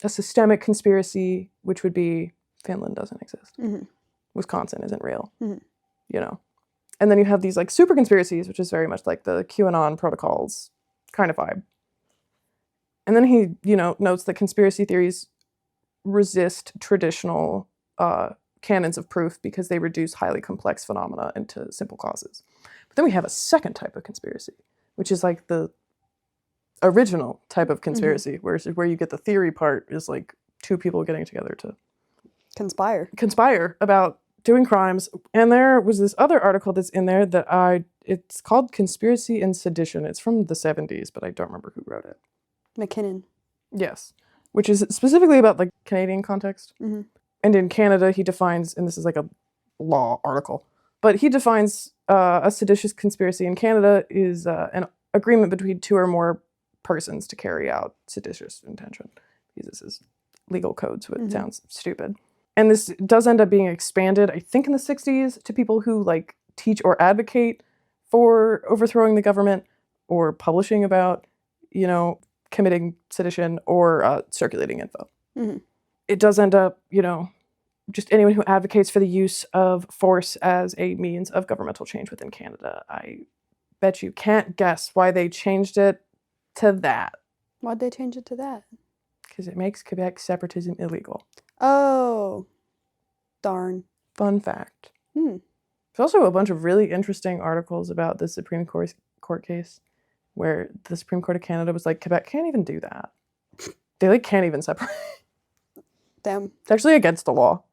A systemic conspiracy, which would be Finland doesn't exist. Wisconsin isn't real. You know. And then you have these like super conspiracies, which is very much like the QAnon protocols kind of vibe. And then he, notes that conspiracy theories resist traditional canons of proof because they reduce highly complex phenomena into simple causes. But then we have a second type of conspiracy, which is like the original type of conspiracy, where you get the theory part is like 2 people getting together to conspire about doing crimes. And there was this other article that's in there that it's called Conspiracy and Sedition. It's from the 70s, but I don't remember who wrote it. McKinnon. Yes. Which is specifically about like Canadian context. And in Canada, he defines, and this is like a law article, but he defines a seditious conspiracy in Canada is an agreement between 2 or more persons to carry out seditious intention. Because this is legal code, so it sounds stupid. And this does end up being expanded, I think in the 60s, to people who like teach or advocate for overthrowing the government or publishing about, committing sedition or circulating info. It does end up, just anyone who advocates for the use of force as a means of governmental change within Canada. I bet you can't guess why they changed it to that. Why'd they change it to that? Because it makes Quebec separatism illegal. Oh, darn. Fun fact. There's also a bunch of really interesting articles about the Supreme Court case where the Supreme Court of Canada was like, Quebec can't even do that. They like can't even separate. Damn. It's actually against the law.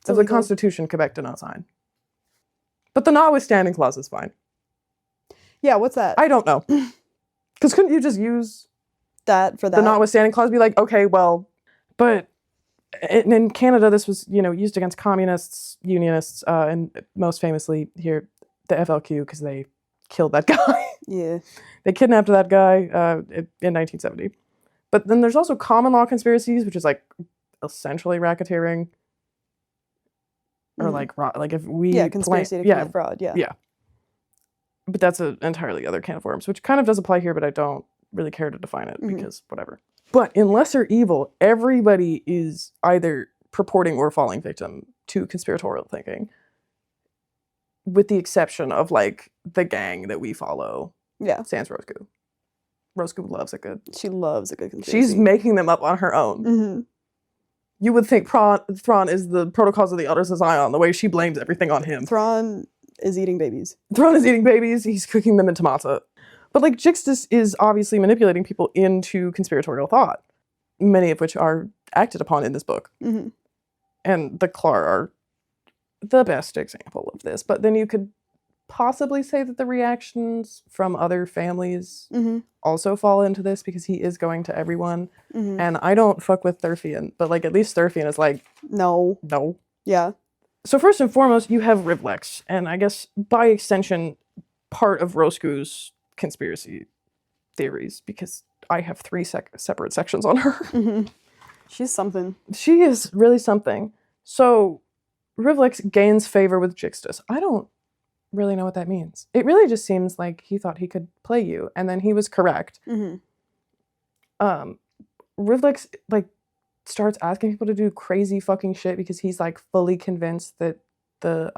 Of the Constitution, Quebec did not sign. But the notwithstanding clause is fine. Yeah, what's that? I don't know. Because couldn't you just use that for that? The notwithstanding clause, be like, okay, well, but in Canada, this was, used against communists, unionists, and most famously here, the FLQ, because they killed that guy. Yeah. They kidnapped that guy in 1970. But then there's also common law conspiracies, which is like essentially racketeering. Or like if we conspiracy to commit fraud, yeah. But that's an entirely other can of worms, which kind of does apply here, but I don't really care to define it because whatever. But in lesser evil, everybody is either purporting or falling victim to conspiratorial thinking, with the exception of like the gang that we follow. Yeah, Sans Roscoe. Roscoe loves a good. She loves a good conspiracy. She's making them up on her own. You would think Thrawn is the Protocols of the Elders of Zion, the way she blames everything on him. Thrawn is eating babies. Thrawn is eating babies. He's cooking them in tomata. But like Jixtus is obviously manipulating people into conspiratorial thought, many of which are acted upon in this book. Mm-hmm. And the Clar are the best example of this. But then you could possibly say that the reactions from other families Mm-hmm. also fall into this, because he is going to everyone. Mm-hmm. And I don't fuck with Thurfian, but like at least Thurfian is like, No. Yeah. So first and foremost, you have Rivlex, and I guess by extension, part of Roscoe's conspiracy theories, because I have 3 separate sections on her. Mm-hmm. She's something. She is really something. So Rivlex gains favor with Jixtus. I don't really know what that means. It really just seems like he thought he could play you, and then he was correct. Mm-hmm. Rivlex like starts asking people to do crazy fucking shit because he's like fully convinced that the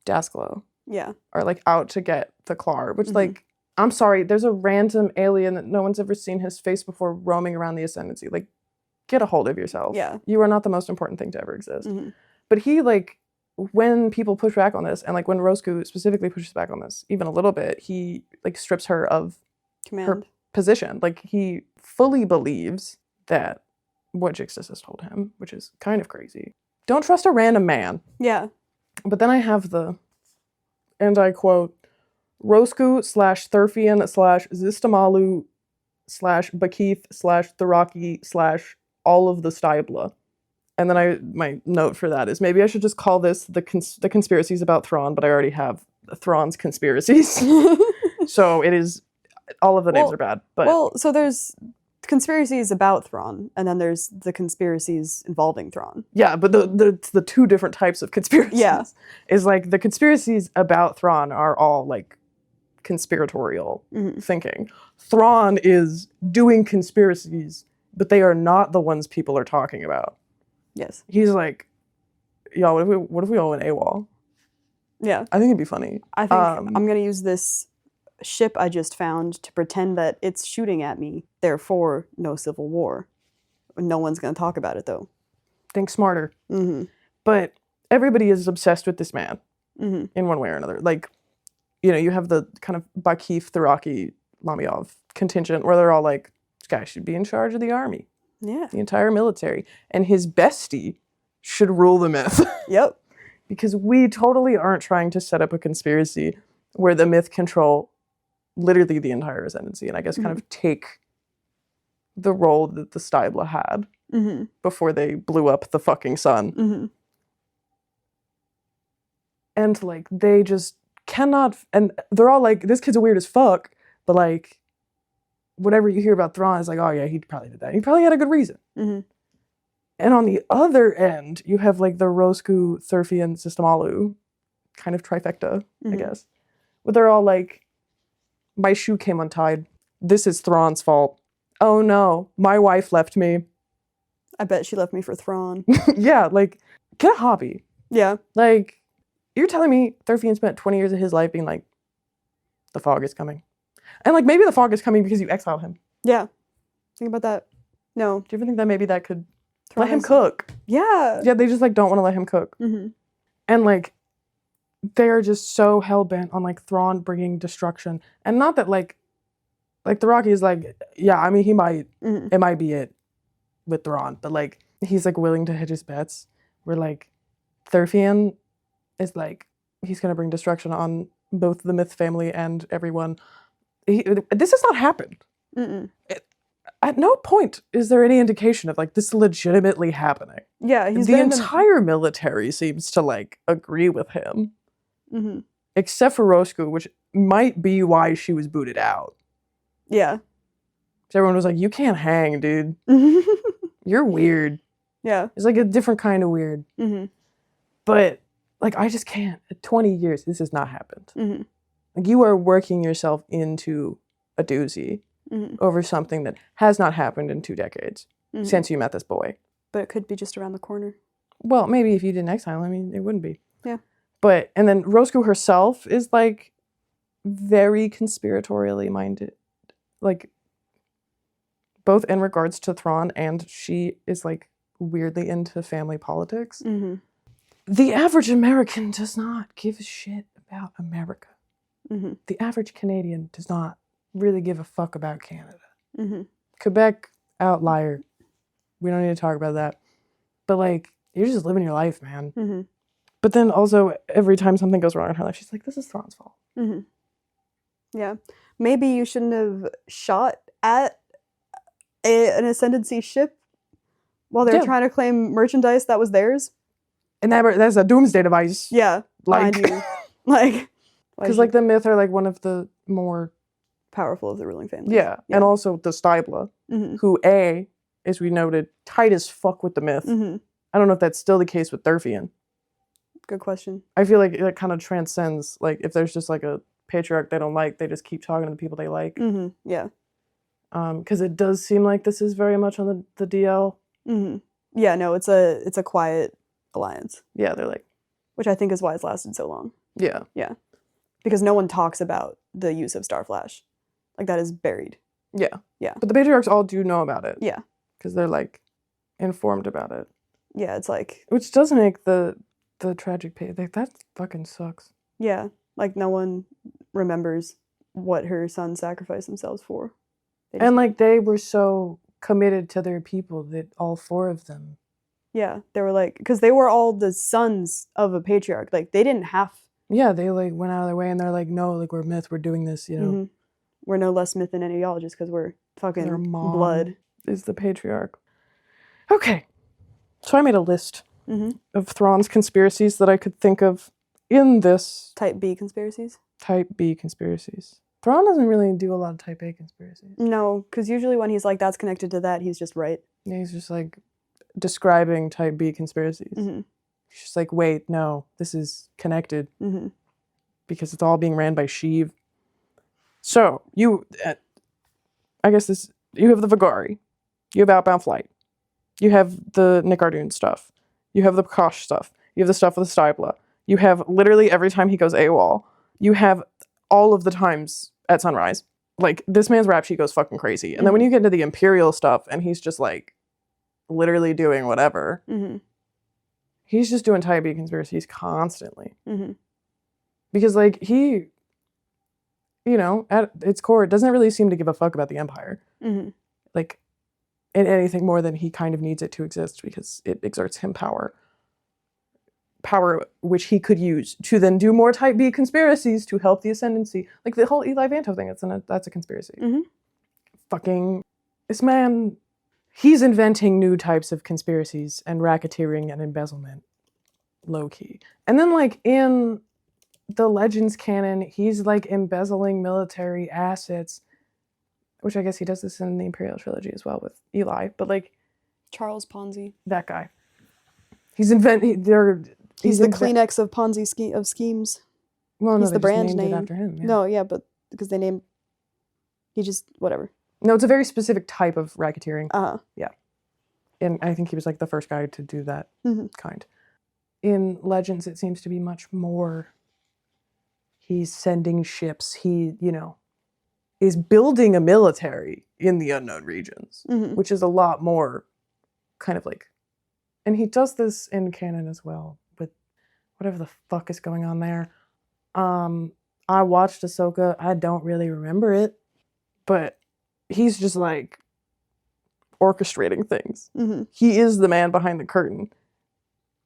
Daskalo Yeah. are like out to get the Clar, which Mhm. like, I'm sorry, there's a random alien that no one's ever seen his face before roaming around the Ascendancy. Like, get a hold of yourself. Yeah. You are not the most important thing to ever exist. Mm-hmm. But he like, when people push back on this, and like when Roscoe specifically pushes back on this even a little bit, he like strips her of Command. her position. Like, he fully believes that what Jixtus has told him, which is kind of crazy. Don't trust a random man. Yeah. But then I have the, and I quote, Roscoe / Thurfian / Zistamalu / Bakith / Tharaki / all of the Stybla. And then my note for that is maybe I should just call this the conspiracies about Thrawn, but I already have Thrawn's conspiracies. So it is, all of the names are bad. But well, so there's conspiracies about Thrawn, and then there's the conspiracies involving Thrawn. yeah, but the 2 different types of conspiracies. Yeah. Is like the conspiracies about Thrawn are all like conspiratorial Mm-hmm. thinking. Thrawn is doing conspiracies, but they are not the ones people are talking about. Yes. He's like, yo, what if we all went AWOL? Yeah. I think it'd be funny. I think I'm going to use this ship I just found to pretend that it's shooting at me. Therefore, no civil war. No one's going to talk about it, though. Think smarter. Mm-hmm. But everybody is obsessed with this man Mm-hmm. in one way or another. Like, you know, you have the kind of Bakif, Tharaki, Lamyov contingent where they're all like, this guy should be in charge of the army, Yeah. the entire military, and his bestie should rule the myth. Yep. Because we totally aren't trying to set up a conspiracy where the myth control literally the entire Ascendancy, and I guess kind of take the role that the Stybla had Mm-hmm. before they blew up the fucking sun. Mm-hmm. And like, they just cannot, and they're all like, this kid's weird as fuck, but like, whatever you hear about Thrawn is like, oh yeah, he probably did that. He probably had a good reason. Mm-hmm. And on the other end, you have like the Roscoe, Thurfian, Systemalu kind of trifecta, I Mhm. guess. Where they're all like, my shoe came untied. This is Thrawn's fault. Oh no, my wife left me. I bet she left me for Thrawn. Yeah, like, get a hobby. Yeah. Like, you're telling me Thurfian spent 20 years of his life being like, the fog is coming. And like, maybe the fog is coming because you exiled him. Yeah. Think about that. No. Do you ever think that maybe that could Thrawn let him is- cook? Yeah. Yeah, they just like don't want to let him cook. Mm-hmm. And like, they're just so hell-bent on like Thrawn bringing destruction. And not that like the Rocky is like, yeah, I mean, he might, Mm-hmm. it might be it with Thrawn, but like, he's like willing to hedge his bets. Where like, Thurfian is like, he's gonna bring destruction on both the Myth family and everyone. This has not happened. Mm-mm. At no point is there any indication of like this legitimately happening. Yeah. He's The been in entire military seems to like agree with him, Mm-hmm. except for Roscoe, which might be why she was booted out. Yeah. So everyone was like, "You can't hang, dude. You're weird." Yeah. It's like a different kind of weird. Mm-hmm. But like, I just can't. At 20 years, this has not happened. Mm-hmm. Like, you are working yourself into a doozy Mm-hmm. over something that has not happened in 2 decades Mm-hmm. since you met this boy. But it could be just around the corner. Well, maybe if you didn't exile, I mean, it wouldn't be. Yeah. But, and then Roscoe herself is like very conspiratorially minded. Like, both in regards to Thrawn, and she is like weirdly into family politics. Mm-hmm. The average American does not give a shit about America. Mm-hmm. The average Canadian does not really give a fuck about Canada. Mm-hmm. Quebec, outlier. We don't need to talk about that. But, like, you're just living your life, man. Mm-hmm. But then also, every time something goes wrong in her life, she's like, this is Thrawn's fault. Mm-hmm. Yeah. Maybe you shouldn't have shot at an Ascendancy ship while they were trying to claim merchandise that was theirs. And that's a doomsday device. Yeah. Like, Behind you. Like, because, like, the Myth are, like, one of the more powerful of the ruling families. Yeah. And also the Stibla, who, as we noted, tight as fuck with the Myth. Mm-hmm. I don't know if that's still the case with Thurfian. Good question. I feel like it kind of transcends, like, if there's just, like, a patriarch they don't like, they just keep talking to the people they like. Mm-hmm. Yeah. Because it does seem like this is very much on the DL. Mm-hmm. Yeah, no, it's a quiet alliance. Yeah, they're like... Which I think is why it's lasted so long. Yeah. Yeah. Because no one talks about the use of Starflash. Like, that is buried. Yeah. Yeah. But the patriarchs all do know about it. Yeah. Because they're, like, informed about it. Yeah, it's like... Which does make the tragic pay... Like, that fucking sucks. Yeah. Like, no one remembers what her sons sacrificed themselves for. And, like, they were so committed to their people that all four of them... Yeah, they were like... Because they were all the sons of a patriarch. Like, they didn't have... Yeah, they, like, went out of their way and they're like, no, like, we're Myth, we're doing this, you know. Mm-hmm. We're no less Myth than any of y'all just because we're fucking their mom blood. Is the patriarch. Okay. So I made a list of Thrawn's conspiracies that I could think of in this... Type B conspiracies? Type B conspiracies. Thrawn doesn't really do a lot of Type A conspiracies. No, because usually when he's like, that's connected to that, he's just right. Yeah, he's just like describing Type B conspiracies. Mm-hmm. He's just like, wait, no, this is connected. Mm-hmm. Because it's all being ran by Sheev. So, you... I guess this... You have the Vogari. You have Outbound Flight. You have the Nick Ardoon stuff. You have the Prakash stuff. You have the stuff with the Stibla. You have literally every time he goes AWOL. You have all of the times at sunrise. Like, this man's rap sheet goes fucking crazy. And then when you get into the Imperial stuff and he's just, like, literally doing whatever, he's just doing Type B conspiracies constantly. Because, like, he, you know, at its core, doesn't really seem to give a fuck about the Empire. Like, in anything more than he kind of needs it to exist because it exerts him power. Power which he could use to then do more Type B conspiracies to help the Ascendancy. Like the whole Eli Vanto thing, that's a conspiracy. Fucking, this man, he's inventing new types of conspiracies and racketeering and embezzlement. Low-key. And then, like, in the Legends canon, he's, like, embezzling military assets, which I guess he does this in the Imperial Trilogy as well with Eli, but, like... Charles Ponzi. That guy. He's inventing... He's the Kleenex of Ponzi of schemes. Well, no, he's the brand named name. It after him. Yeah. No, yeah, but because they named... He just... Whatever. No, it's a very specific type of racketeering. Yeah. And I think he was, like, the first guy to do that kind. In Legends, it seems to be much more... He's sending ships. He, you know... is building a military in the unknown regions, which is a lot more kind of like, and he does this in canon as well with whatever the fuck is going on there. I watched Ahsoka. I don't really remember it, but he's just like orchestrating things. He is the man behind the curtain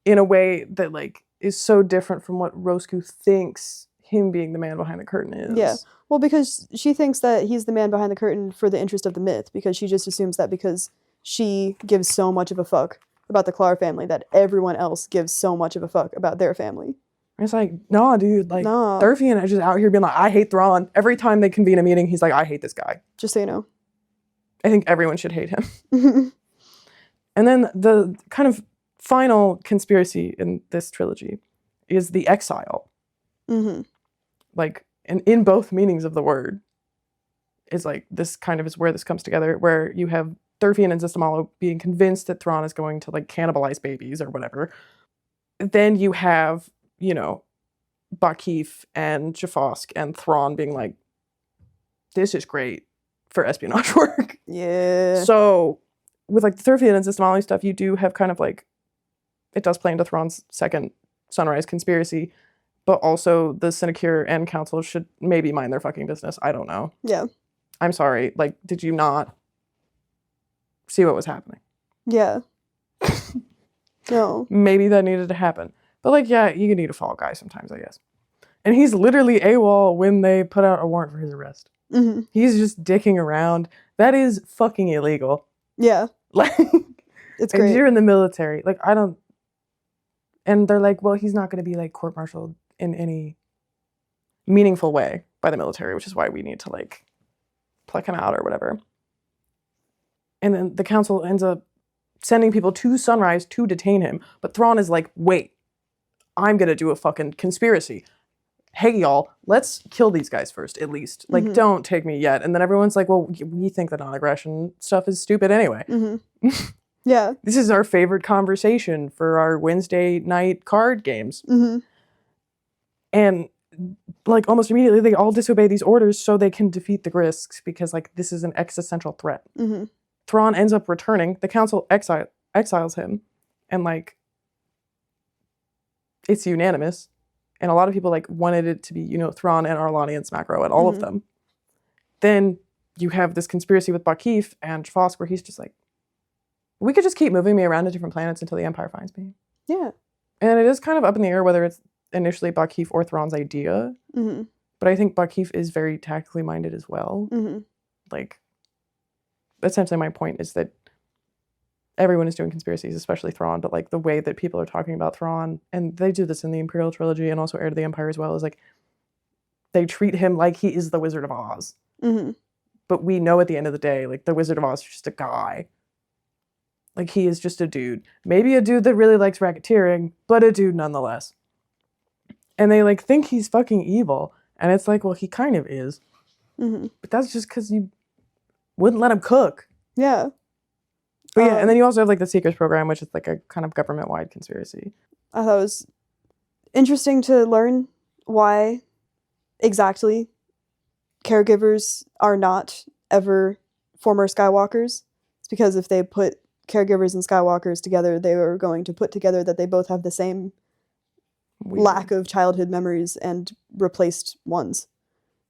in a way that like is so different from what Roscoe thinks him being the man behind the curtain is. Yeah. Well, because she thinks that he's the man behind the curtain for the interest of the myth, because she just assumes that because she gives so much of a fuck about the Clar family that everyone else gives so much of a fuck about their family. It's like, nah, dude. Like, Thurfian is just out here being like, I hate Thrawn. Every time they convene a meeting, he's like, I hate this guy. Just so you know. I think everyone should hate him. And then the kind of final conspiracy in this trilogy is the exile. Like, and in both meanings of the word, is like, this kind of is where this comes together, where you have Thurfian and Zistamalo being convinced that Thrawn is going to, like, cannibalize babies or whatever. Then you have, you know, Bakif and Jafosk and Thrawn being like, this is great for espionage work. Yeah. So, with, like, the Thurfian and Zistamalo stuff, you do have kind of, like, it does play into Thrawn's second Sunrise conspiracy, but also the Sinecure and Council should maybe mind their fucking business. I don't know. Yeah. I'm sorry. Like, did you not see what was happening? Yeah. No. Maybe that needed to happen. But, like, yeah, you need a fall guy sometimes, I guess. And he's literally AWOL when they put out a warrant for his arrest. Mm-hmm. He's just dicking around. That is fucking illegal. Yeah. Like, it's and great. you're in the military. Like, I don't... And they're like, well, he's not going to be, like, court-martialed in any meaningful way by the military, which is why we need to, like, pluck him out or whatever. And then the council ends up sending people to Sunrise to detain him. But Thrawn is like, wait, I'm going to do a fucking conspiracy. Hey, y'all, let's kill these guys first, at least. Like, Mhm. don't take me yet. And then everyone's like, well, we think the non-aggression stuff is stupid anyway. Mm-hmm. Yeah. This is our favorite conversation for our Wednesday night card games. Mm-hmm. And, like, almost immediately, they all disobey these orders so they can defeat the Grisks because, like, this is an existential threat. Mm-hmm. Thrawn ends up returning. The council exiles him. And, like, it's unanimous. And a lot of people, like, wanted it to be, you know, Thrawn and Arlani and Smackrow and all of them. Then you have this conspiracy with Bakif and Fosk where he's just like, we could just keep moving me around to different planets until the Empire finds me. Yeah. And it is kind of up in the air whether it's initially Bakif or Thrawn's idea. Mm-hmm. But I think Bakif is very tactically minded as well. Mm-hmm. Like, essentially my point is that everyone is doing conspiracies, especially Thrawn, but, like, the way that people are talking about Thrawn, and they do this in the Imperial Trilogy and also Heir to the Empire as well, is, like, they treat him like he is the Wizard of Oz. Mm-hmm. But we know at the end of the day, like, the Wizard of Oz is just a guy. Like, he is just a dude. Maybe a dude that really likes racketeering, but a dude nonetheless. And they, like, think he's fucking evil. And it's like, well, he kind of is. Mm-hmm. But that's just because you wouldn't let him cook. Yeah. But yeah, and then you also have, like, the Seekers program, which is, like, a kind of government-wide conspiracy. I thought it was interesting to learn why exactly caregivers are not ever former Skywalkers. It's because if they put caregivers and Skywalkers together, they are going to put together that they both have the same lack of childhood memories and replaced ones.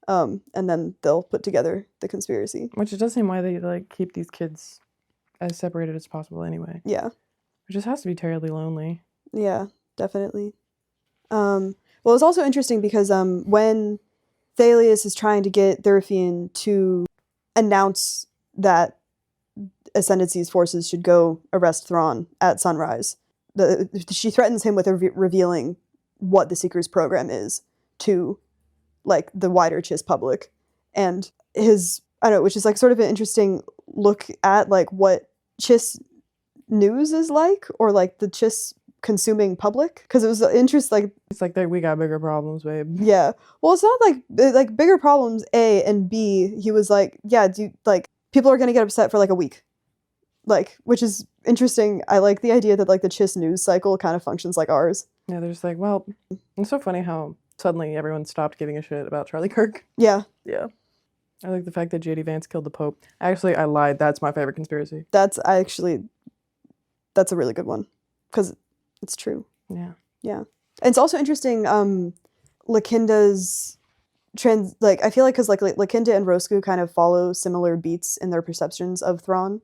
And then they'll put together the conspiracy. Which it does seem why they, like, keep these kids as separated as possible anyway. Yeah. It just has to be terribly lonely. Yeah, definitely. Well, it's also interesting because when Thalius is trying to get Thurfian to announce that Ascendancy's forces should go arrest Thrawn at sunrise, she threatens him with revealing what the Seekers program is to, like, the wider Chiss public. And his, I don't know, which is, like, sort of an interesting look at, like, what Chiss news is like, or, like, the Chiss consuming public, because it was interest, like, It's like, we got bigger problems, babe. yeah, well, it's not like bigger problems, A, and B, he was like, yeah, like, people are gonna get upset for, like, a week, like, which is interesting. I like the idea that, like, the Chiss news cycle kind of functions like ours. Yeah, they're just like, well, it's so funny how suddenly everyone stopped giving a shit about Charlie Kirk. Yeah. Yeah. I like the fact that J.D. Vance killed the Pope. Actually, I lied. That's my favorite conspiracy. That's a really good one, because it's true. Yeah. Yeah. And it's also interesting, Lakinda's I feel like, because, like, Lakinda and Rosku kind of follow similar beats in their perceptions of Thrawn.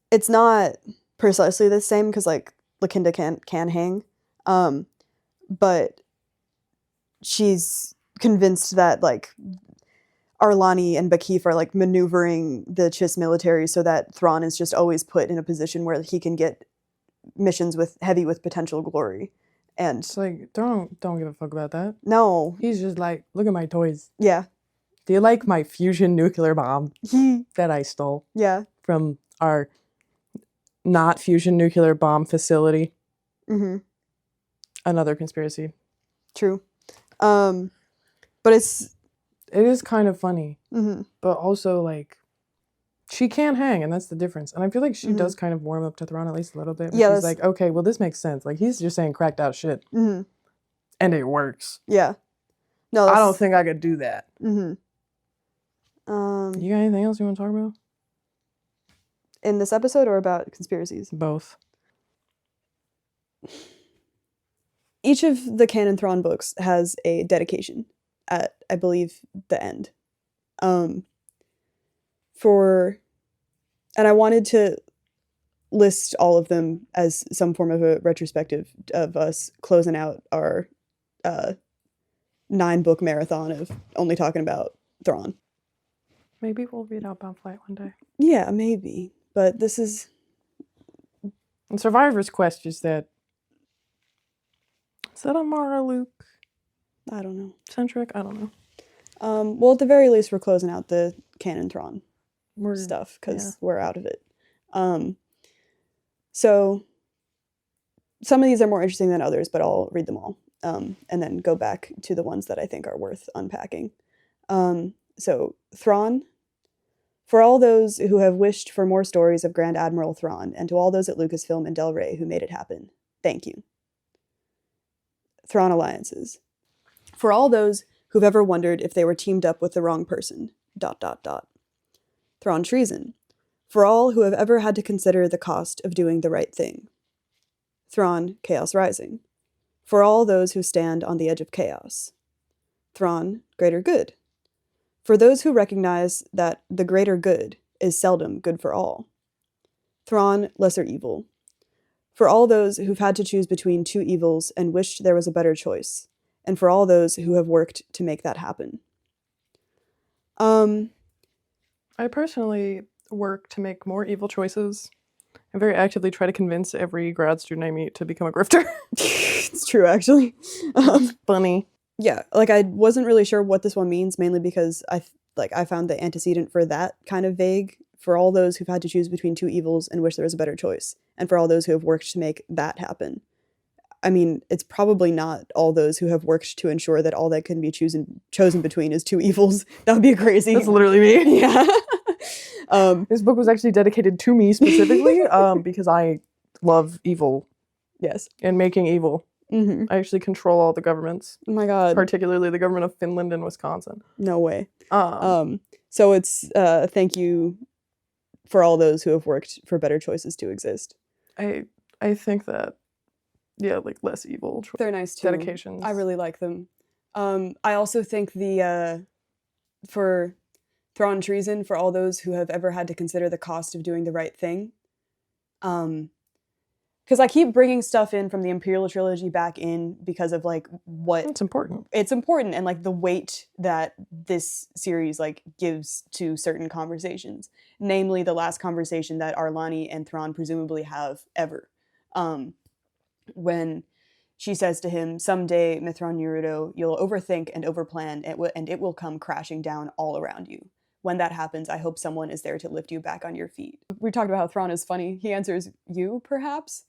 It's not precisely the same, because, like, Lakinda can hang, but she's convinced that, like, Arlani and Bakif are, like, maneuvering the Chiss military so that Thrawn is just always put in a position where he can get missions heavy with potential glory. And It's like, don't give a fuck about that. no. He's just like, look at my toys. Yeah. Do you like my fusion nuclear bomb that I stole Yeah. from our not fusion nuclear bomb facility? Mm-hmm. Another conspiracy. True. But It is kind of funny, mm-hmm. but also, like, she can hang, and that's the difference. And I feel like she does kind of warm up to Thrawn at least a little bit. Yeah, she's like, okay, well, this makes sense. Like, he's just saying cracked out shit. Mm-hmm. And it works. Yeah. No, I don't think I could do that. Mm-hmm. You got anything else you want to talk about? In this episode, or about conspiracies? Both. Each of the canon Thrawn books has a dedication at, I believe, the end. and I wanted to list all of them as some form of a retrospective of us closing out our 9-book marathon of only talking about Thrawn. Maybe we'll read out Bound Flight one day. Yeah, maybe. But this is... And Survivor's Quest is that a Mara Luke I don't know. centric? I don't know. Well, at the very least, we're closing out the canon Thrawn We're stuff because we're out of it. So some of these are more interesting than others, but I'll read them all and then go back to the ones that I think are worth unpacking. So Thrawn, for all those who have wished for more stories of Grand Admiral Thrawn, and to all those at Lucasfilm and Del Rey who made it happen, thank you. Thrawn alliances. For all those who've ever wondered if they were teamed up with the wrong person, ... Thrawn treason. For all who have ever had to consider the cost of doing the right thing. Thrawn chaos rising. For all those who stand on the edge of chaos. Thrawn greater good. For those who recognize that the greater good is seldom good for all. Thrawn lesser evil. For all those who've had to choose between two evils and wished there was a better choice. And for all those who have worked to make that happen. I personally work to make more evil choices. I very actively try to convince every grad student I meet to become a grifter. It's true, actually. Funny. Yeah, like I wasn't really sure what this one means, mainly because I found the antecedent for that kind of vague. For all those who've had to choose between two evils and wish there was a better choice. And for all those who have worked to make that happen. I mean, it's probably not all those who have worked to ensure that all that can be chosen between is two evils. That would be crazy. That's literally me. Yeah. This book was actually dedicated to me specifically because I love evil. Yes. And making evil. Mm-hmm. I actually control all the governments. Oh my god. Particularly the government of Finland and Wisconsin. No way. So it's thank you for all those who have worked for better choices to exist. I think that, yeah, like less evil. They're nice too. Dedications. I really like them. I also think for Thrawn treason, for all those who have ever had to consider the cost of doing the right thing. Because I keep bringing stuff in from the Imperial Trilogy back in because of like what... It's important. It's important and like the weight that this series like gives to certain conversations. Namely the last conversation that Arlani and Thrawn presumably have ever. When she says to him, someday, Mithran Naruto, you'll overthink and overplan and it will come crashing down all around you. When that happens, I hope someone is there to lift you back on your feet. We talked about how Thrawn is funny. He answers, you, perhaps?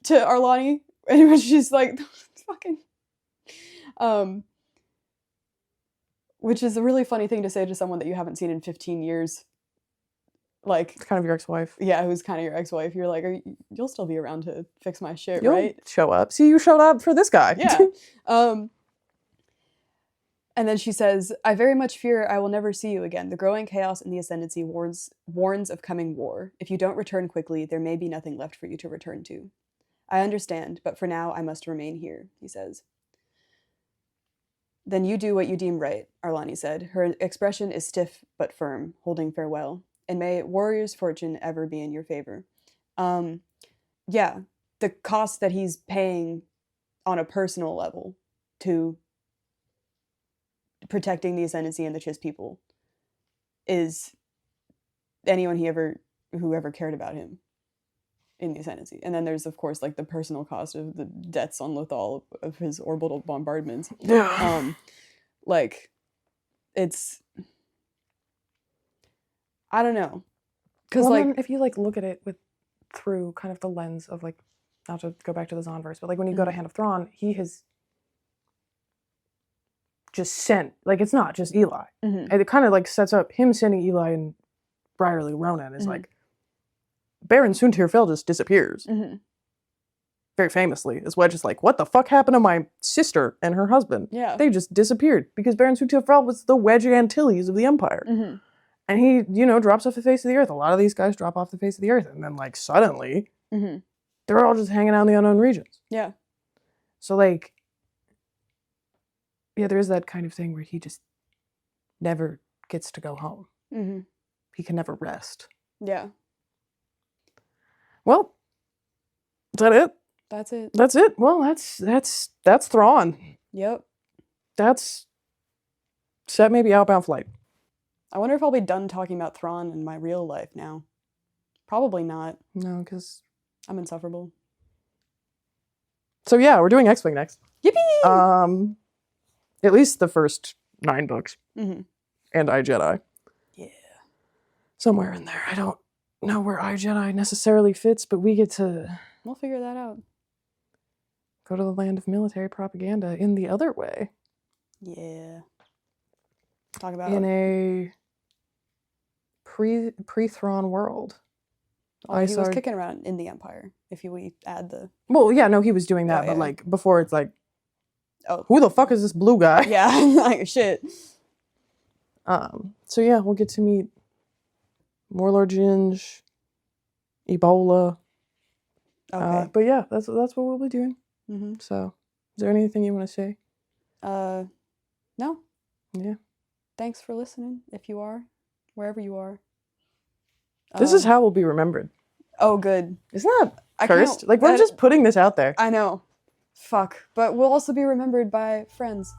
To Arlani. And she's like, fucking... which is a really funny thing to say to someone that you haven't seen in 15 years. Like... It's kind of your ex-wife. Yeah, who's kind of your ex-wife. You're like, you'll still be around to fix my shit, You'll right? show up. See, you showed up for this guy. Yeah. And then she says, I very much fear I will never see you again. The growing chaos in the Ascendancy warns of coming war. If you don't return quickly, there may be nothing left for you to return to. I understand, but for now I must remain here, he says. Then you do what you deem right, Arlani said. Her expression is stiff but firm, holding farewell. And may warrior's fortune ever be in your favor. Yeah, the cost that he's paying on a personal level to protecting the Ascendancy and the Chiss people is anyone who ever cared about him in the Ascendancy. And then there's, of course, like the personal cost of the deaths on Lothal of his orbital bombardments. Yeah. Like, it's... I don't know. Because, well, like... if you, like, look at it through kind of the lens of, like, not to go back to the Zahnverse, but, like, when you go to Hand of Thrawn, he has just sent, like, it's not just Eli. Mm-hmm. And it kind of, like, sets up him sending Eli and Briarly Ronan is, like, Baron Soontir Fel just disappears. Mm-hmm. Very famously. As Wedge is like, what the fuck happened to my sister and her husband? Yeah. They just disappeared. Because Baron Soontir Fel was the Wedge Antilles of the Empire. Mm-hmm. And he, drops off the face of the earth. A lot of these guys drop off the face of the earth. And then, like, suddenly, they're all just hanging out in the unknown regions. Yeah. So, like, yeah, there is that kind of thing where he just never gets to go home. Mm-hmm. he can never rest. Yeah. Well, is that it? That's it. That's it. Well, that's Thrawn. Yep. That's set maybe outbound flight. I wonder if I'll be done talking about Thrawn in my real life now. Probably not. No, because I'm insufferable. so yeah, we're doing X-Wing next. Yippee! At least the first 9 books. Mm-hmm. And iJedi. Yeah. Somewhere in there. I don't know where iJedi necessarily fits, but we get to We'll figure that out. go to the land of military propaganda in the other way. Yeah. Talk about In a pre-Thrawn world. he was kicking around in the Empire, if we add the... Well, yeah, no, he was doing that, Oh, but yeah. like before it's like, Oh. who the fuck is this blue guy? Yeah, like shit. So yeah, we'll get to meet Morlor Ginge, Ebola. Okay. But yeah, that's what we'll be doing. Mm-hmm. So, is there anything you want to say? No. Yeah. Thanks for listening, if you are, wherever you are. This is how we'll be remembered. Oh, good. Isn't that cursed? Like, we're just putting this out there. I know. Fuck. But we'll also be remembered by friends.